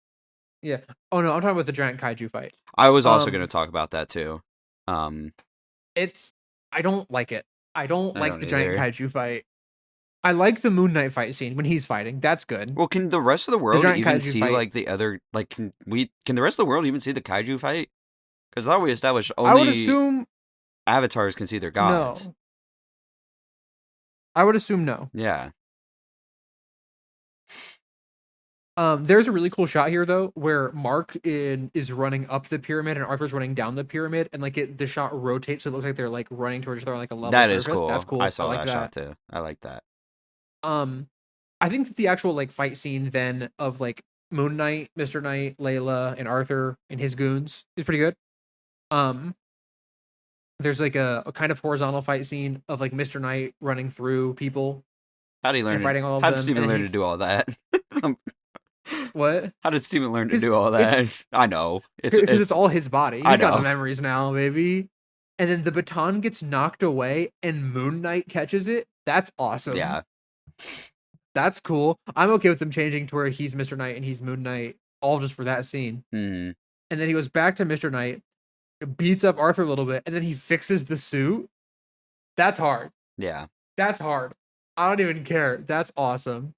Yeah. Oh no, I'm talking about the giant kaiju fight. I was also going to Um, talk about that too. Um, it's I don't like it. I don't I like don't the giant either. kaiju fight. I like the Moon Knight fight scene when he's fighting. That's good. Well, can the rest of the The world giant even kaiju see fight. like the other like can the rest of the world even see the kaiju fight? Because I thought we established I would only assume avatars can see their gods. no. I would assume no. Yeah. There's a really cool shot here though, where is running up the pyramid and Arthur's running down the pyramid, and like the shot rotates so it looks like they're like running towards each other on like a level That is surface. That's cool. I cool. I saw like that shot that. too. I like that. Um, I think that the actual like fight scene then of like Moon Knight, Mr. Knight, Layla, and Arthur and his goons is pretty good. Um, there's like a kind of horizontal fight scene of like Mr. Knight running through people How did he learn and to? fighting all of How did them, and Steven then learn to do all that? what? How did Steven learn to Because do all that? I know. it's all his body. I He's got the know. memories now, baby. And then the baton gets knocked away, and Moon Knight catches it. That's awesome. Yeah. That's cool. I'm okay with them changing to where he's Mr. Knight and he's Moon Knight, all just for that scene. Hmm. And then he goes back to Mr. Knight, beats up Arthur a little bit, and then he fixes the suit. That's hard. Yeah. That's hard. I don't even care. That's awesome.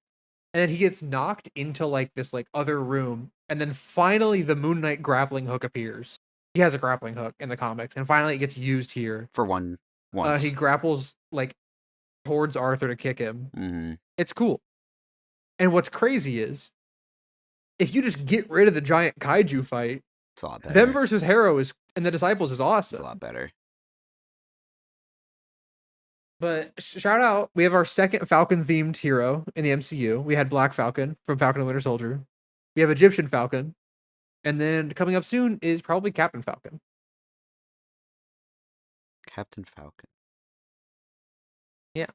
And then he gets knocked into like this like other room, and then finally the Moon Knight grappling hook appears. He has a grappling hook in the comics, and finally it gets used here. For one He once. grapples like towards Arthur to kick him. Hmm. It's cool. And what's crazy is if you just get rid of the giant kaiju fight, It's a lot better. them versus Harrow is and the Disciples is It's a awesome. lot better. But shout out, we have our second Falcon themed hero in the MCU. We had Black Falcon from Falcon and Winter Soldier. We have Egyptian Falcon. And then coming up soon is probably Captain Falcon. Captain Falcon. Yeah,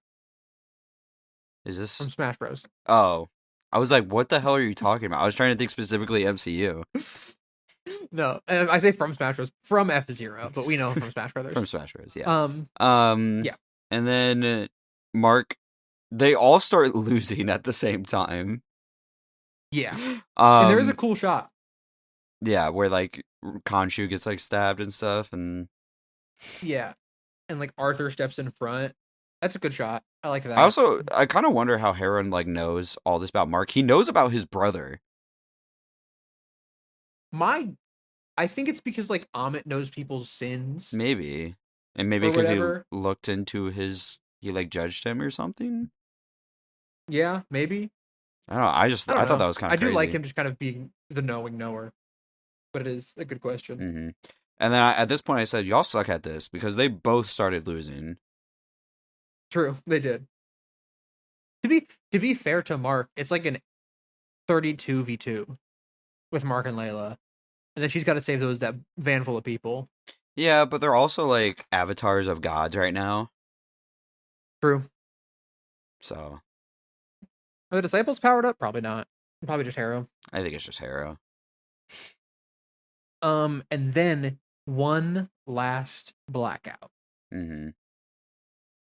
Is this? from Smash Bros. Oh, I was like, what the hell are you talking about? I was trying to think specifically MCU. No, I say from Smash Bros. From F-Zero, but we know from Smash Brothers. From Smash Bros. Yeah. Yeah. And then Mark, they all start losing at the same time. Yeah. And there is a Um. cool shot. Yeah, where like Khonshu gets like stabbed and stuff, and Yeah. And like Arthur steps in front. That's a good shot. I like that. I kind of wonder how Heron like knows all this about Mark. He knows about his brother. I think it's because like Amit knows people's sins Maybe. And maybe or because he whatever. looked into he like judged him or something. Yeah, maybe. I don't know. I don't I thought know. that was kind I of do crazy. like him just kind of being the knowing knower. But it is a good question. Mm-hmm. And then at this point, I said, "Y'all suck at this," because they both started losing. True, they did. To be fair to Mark, it's like an 32v2 with Mark and Layla. And then she's got to save that van full of people. Yeah, but they're also like avatars of gods right now. True. So Are the disciples powered up? Probably not. Probably just Harrow. I think it's just Harrow. And then one last blackout. Mm-hmm.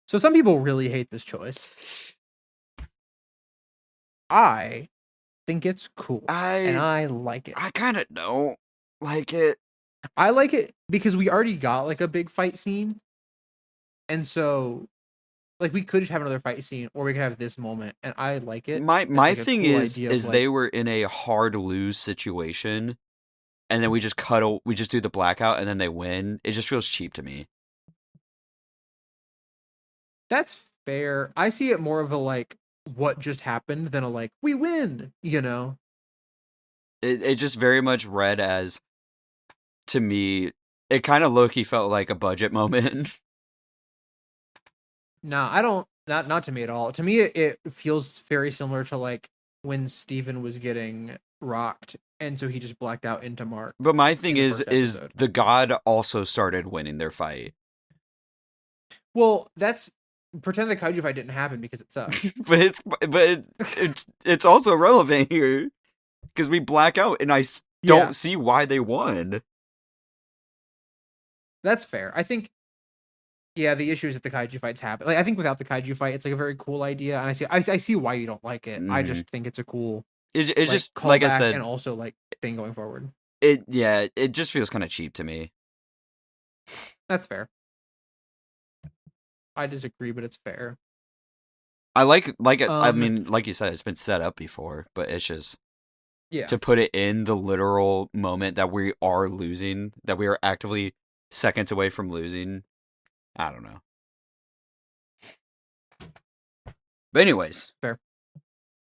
So some people really hate this choice. I think it's cool, and I I like it. I kind of don't like it. I like it because we already got like a big fight scene, and so like we could just have another fight scene, or we could have this moment, and I like it. It's My like a thing cool idea of is like, they were in a hard lose situation, and then we just we just do the blackout, and then they win. It just feels cheap to me. that's fair. I see it more of a like what just happened than a like we win, you know? It just very much read as, to me, it kind of low key felt like a budget moment. Nah, I don't. Not to me at all. To me, it feels very similar to like when Steven was getting rocked, and so he just blacked out into Mark But my in thing the first is episode. the god also started winning their fight. Well, that's pretend the kaiju fight didn't happen because it sucked. It's also relevant here because we black out, and Yeah, don't see why they won. that's fair. I think. Yeah, the issue is that the kaiju fights happen. Like I think without the kaiju fight, it's like a very cool idea, and I see why you don't like it. I Hmm. just think it's a cool It like just, like I callback and said, also like thing going forward. it just feels kind of cheap to me. That's fair. I disagree, but it's fair. I like it. I Um, mean, like you said, it's been set up before, but it's just yeah, to put it in the literal moment that we are losing, that we are actively seconds away from losing. I don't know. But anyways, fair.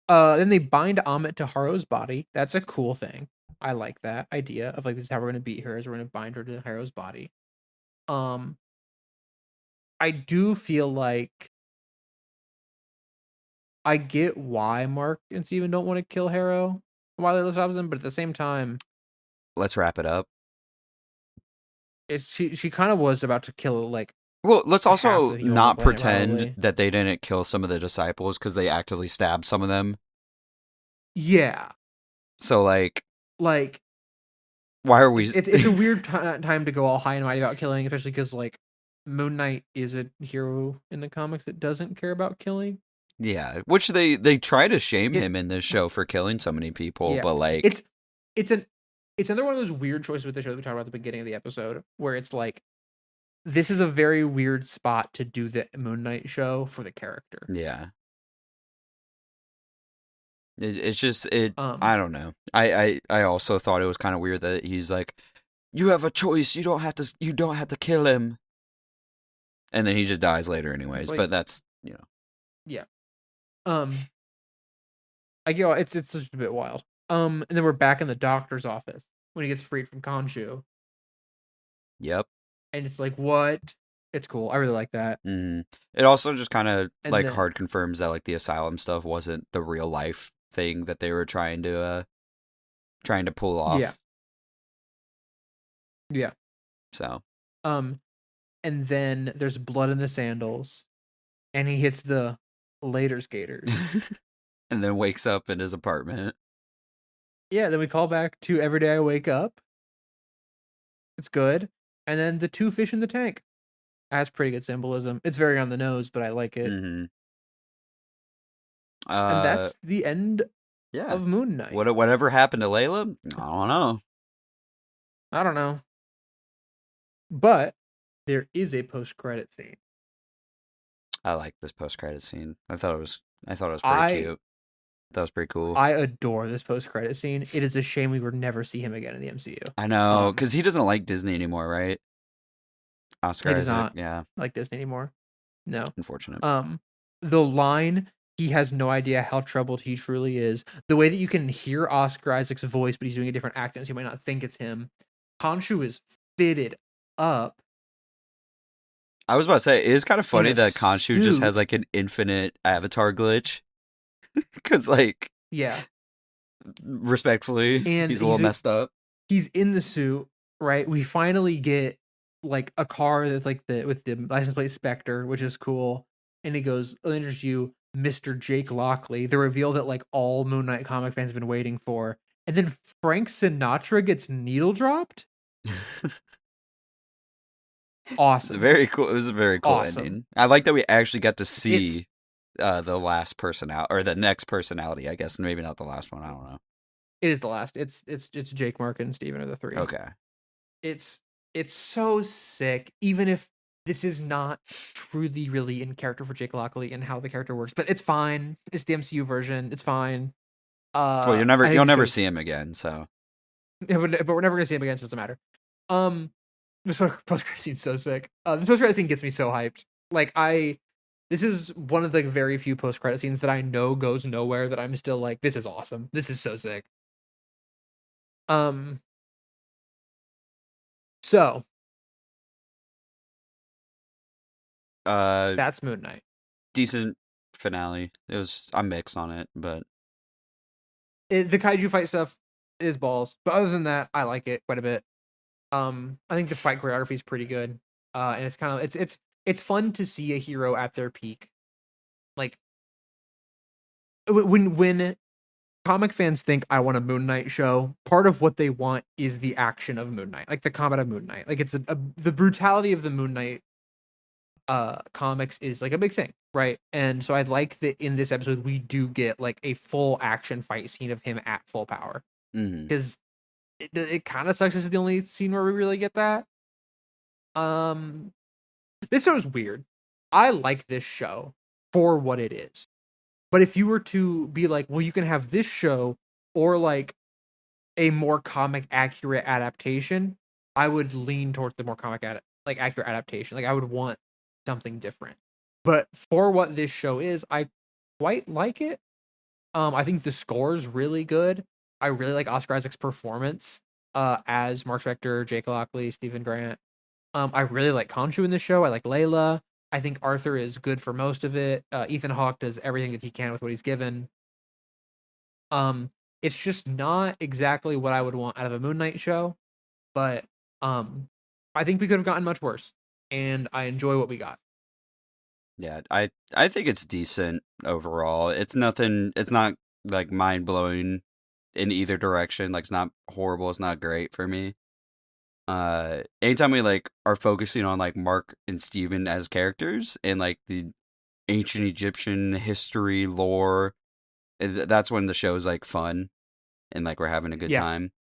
Then they bind Amit to Haru's body. That's a cool thing. I like that idea of like this is how we're gonna beat her, is we're gonna bind her to Haru's body. Um, I do feel like I get why Mark and Steven don't want to kill Harrow while they stops him, but at the same time, let's wrap it up. it's she kind of was about to kill like Well, let's half also the people on the not planet pretend probably. that they didn't kill some of the disciples because they actively stabbed some of them. Yeah, So, like, like why are we? it's a weird time to go all high and mighty about killing, especially because like Moon Knight is a hero in the comics that doesn't care about killing. Yeah, which they try to shame It him in this show for killing so many people, Yeah, but like, it's it's an it's another one of those weird choices with the show that we talked about at the beginning of the episode, where it's like this is a very weird spot to do the Moon Knight show for the character. yeah, it's just it. Um, I don't know. I also thought it was kind of weird that he's like, you have a choice. You don't have to kill him, and then he just dies later, it's anyways. like But that's yeah. Um, I get it's just a bit wild. And then we're back in the doctor's office when he gets freed from Khonshu, yep. and it's like what? It's cool. I really like that. Hmm. It also just kind of And like then hard confirms that like the asylum stuff wasn't the real life thing that they were trying to pull yeah, off. yeah. So, Um, and then there's blood in the sandals, and he hits the later skaters. and then wakes up in his apartment. Yeah, then we call back to Every Day I Wake Up. It's good. And then the two fish in the tank. Has pretty good symbolism. It's very on the nose, but I like it. Hmm. And Uh, that's the end yeah. of Moon Knight. Whatever happened to Layla? I don't know. I don't know. But there is a post credit scene. I like this post credit scene. I thought it was pretty I cute. That was pretty cool. I adore this post credit scene. It is a shame we would never see him again in the MCU. I know, Um because he doesn't like Disney anymore, right? Oscar he does Isaac. not Yeah, like Disney anymore. No. unfortunate. Um the line he has no idea how troubled he truly is. The way that you can hear Oscar Isaac's voice, but he's doing a different accent, so you might not think it's him. Khonshu is fitted up I was about to say, it is kind of in funny a that Khonshu just has suit. like an infinite avatar glitch. Because, like, Yeah. respectfully, And he's a little messed up. he's in the suit, right? We finally get like a car that's like the with the license plate Spectre, which is cool. And he goes, I'll introduce you, Mr. Jake Lockley. The reveal that like all Moon Knight comic fans have been waiting for. And then Frank Sinatra gets needle dropped. It's a awesome. very cool. It was a very cool Awesome. ending. I like that we actually got to It's see the last personality or the next personality. I guess maybe not the last one. I don't know. it is the last. It's Jake, Mark, and Steven are the three. Okay. It's it's so sick, even if this is not truly really in character for Jake Lockley and how the character works, but it's fine. It's the MCU version. It's fine. Well, I think you'll the never show's see him again. So but we're never gonna see him again, so it doesn't matter. Um, this post credit scene's so sick. This post credit scene gets me so hyped. Like this is one of the very few post credit scenes that I know goes nowhere that I'm still like, this is awesome. This is so sick. Um, so uh, that's Moon Knight. decent finale. It was I'm mixed on it, but The kaiju fight stuff is balls, but other than that, I like it quite a bit. I think the fight choreography is pretty good. And it's kind of it's fun to see a hero at their peak. Like when comic fans think I want a Moon Knight show, part of what they want is the action of Moon Knight, like the combat of Moon Knight. Like it's the brutality of the Moon Knight comics is like a big thing, right? And so I'd like that in this episode we do get like a full action fight scene of him at full power. mm, Because it kind of sucks this is the only scene where we really get that. Um this show is weird. I like this show for what it is. But if you were to be like, well, you can have this show or like a more comic accurate adaptation, I would lean towards the more accurate adaptation. Like I would want something different. But for what this show is, I quite like it. I think the score is really good. I really like Oscar Isaac's performance as Mark Spector, Jake Lockley, Stephen Grant. I really like Khonshu in this show. I like Layla. I think Arthur is good for most of it. Ethan Hawke does everything that he can with what he's given. Um, it's just not exactly what I would want out of a Moon Knight show, but I think we could have gotten much worse, and I enjoy what we got. yeah, I think it's decent overall. It's nothing. It's not like mind blowing in either direction. Like it's not horrible. It's not great for me. Anytime we like are focusing on like Mark and Steven as characters and like the ancient Egyptian history lore, that's when the show's like fun and like we're having a good Yeah. time.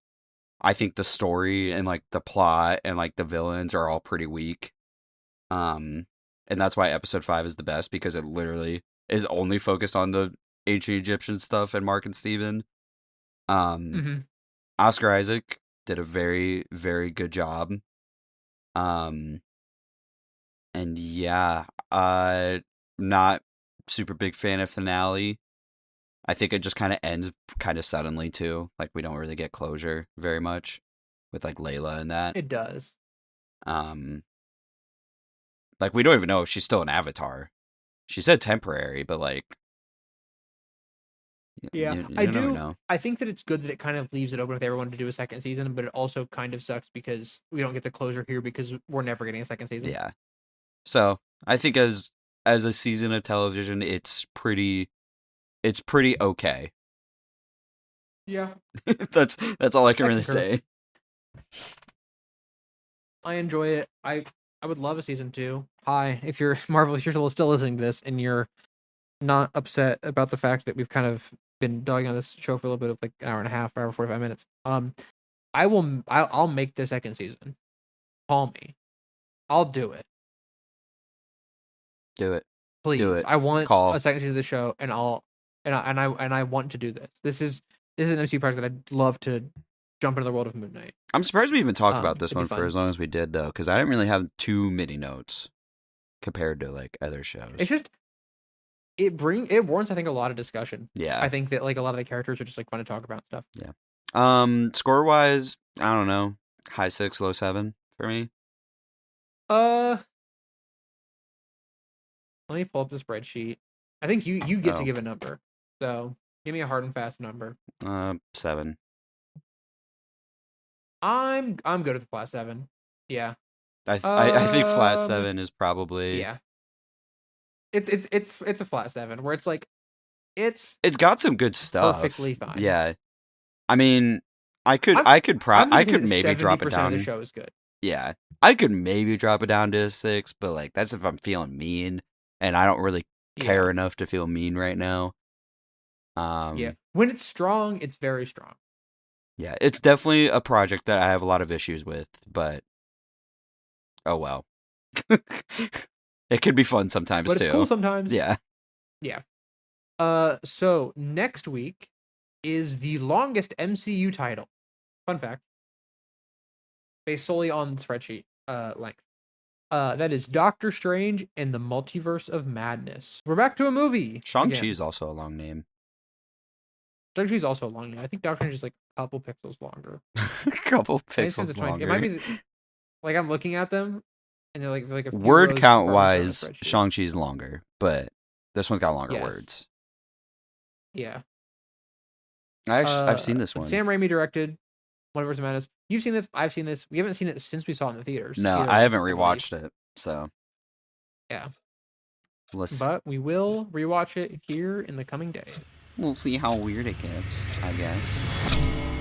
I think the story and like the plot and like the villains are all pretty weak. And that's why episode 5 is the best because it literally is only focused on the ancient Egyptian stuff and Mark and Steven. Um, Mm-hmm. Oscar Isaac did a very, very good job. Um, and yeah, not super big fan of finale. I think it just kind of ends kind of suddenly too. Like we don't really get closure very much with like Layla and that. It does. Um, like we don't even know if she's still an avatar. She said temporary, but like Yeah, I you never do. know. I think that it's good that it kind of leaves it open if everyone to do a second season, but it also kind of sucks because we don't get the closure here because we're never getting a second season. Yeah. So I think as a season of television, it's pretty okay. Yeah. That's all I can I really concur. say. I enjoy it. I would love a season 2. Hi, if you're Marvel, if you're still listening to this and you're not upset about the fact that we've kind of been dogging on this show for a little bit of like an hour and a half, hour 45 minutes. I'll make the second season. Call me. I'll do it. Do it. Please. Do it. I want Call. a second season of the show and I want to do this. This is an MCU project that I'd love to jump into the world of Moon Knight. I'm surprised we even talked about this It'd be one for fun. as long as we did though, because I didn't really have too many notes compared to like other shows. It's just it warrants I think a lot of discussion. Yeah. I think that like a lot of the characters are just like fun to talk about and stuff. Yeah. Score wise, I don't know. High 6, low 7 for me. Let me pull up the spreadsheet. I think you get to Oh. give a number. So give me a hard and fast number. 7. I'm good with flat 7. Yeah. I think flat 7 is probably Yeah. It's a flat 7 where it's like it's got some good stuff. perfectly fine. Yeah. I mean, I could I'm gonna say that maybe drop it 70% of down. the show is good. Yeah, I could maybe drop it down to a 6, but like that's if I'm feeling mean, and I don't really Yeah. care enough to feel mean right now. Yeah. Um, When it's strong, it's very strong. yeah, it's definitely a project that I have a lot of issues with, but oh well. It could be fun sometimes But it's cool too. sometimes. Yeah. Yeah. So next week is the longest MCU title. Fun fact, based solely on the spreadsheet length. That is Doctor Strange and the Multiverse of Madness. We're back to a movie Shang-Chi again. is also a long name. Shang-Chi is also a long name. I think Doctor Strange is like a couple pixels longer. A couple I think it's pixels 20. It might longer. be like I'm looking at them, and they're like a few Word rows count farther down the wise, spreadsheet. Shang-Chi's longer, but this one's got longer Yes. words. Yeah. I've seen this one. Sam Raimi directed Multiverse of Madness. You've seen this. I've seen this. We haven't seen it since we saw it in the theaters. No, Either I of haven't us, I believe. rewatched it, so Yeah. let's But we will rewatch it here in the coming days. we'll see how weird it gets, I guess.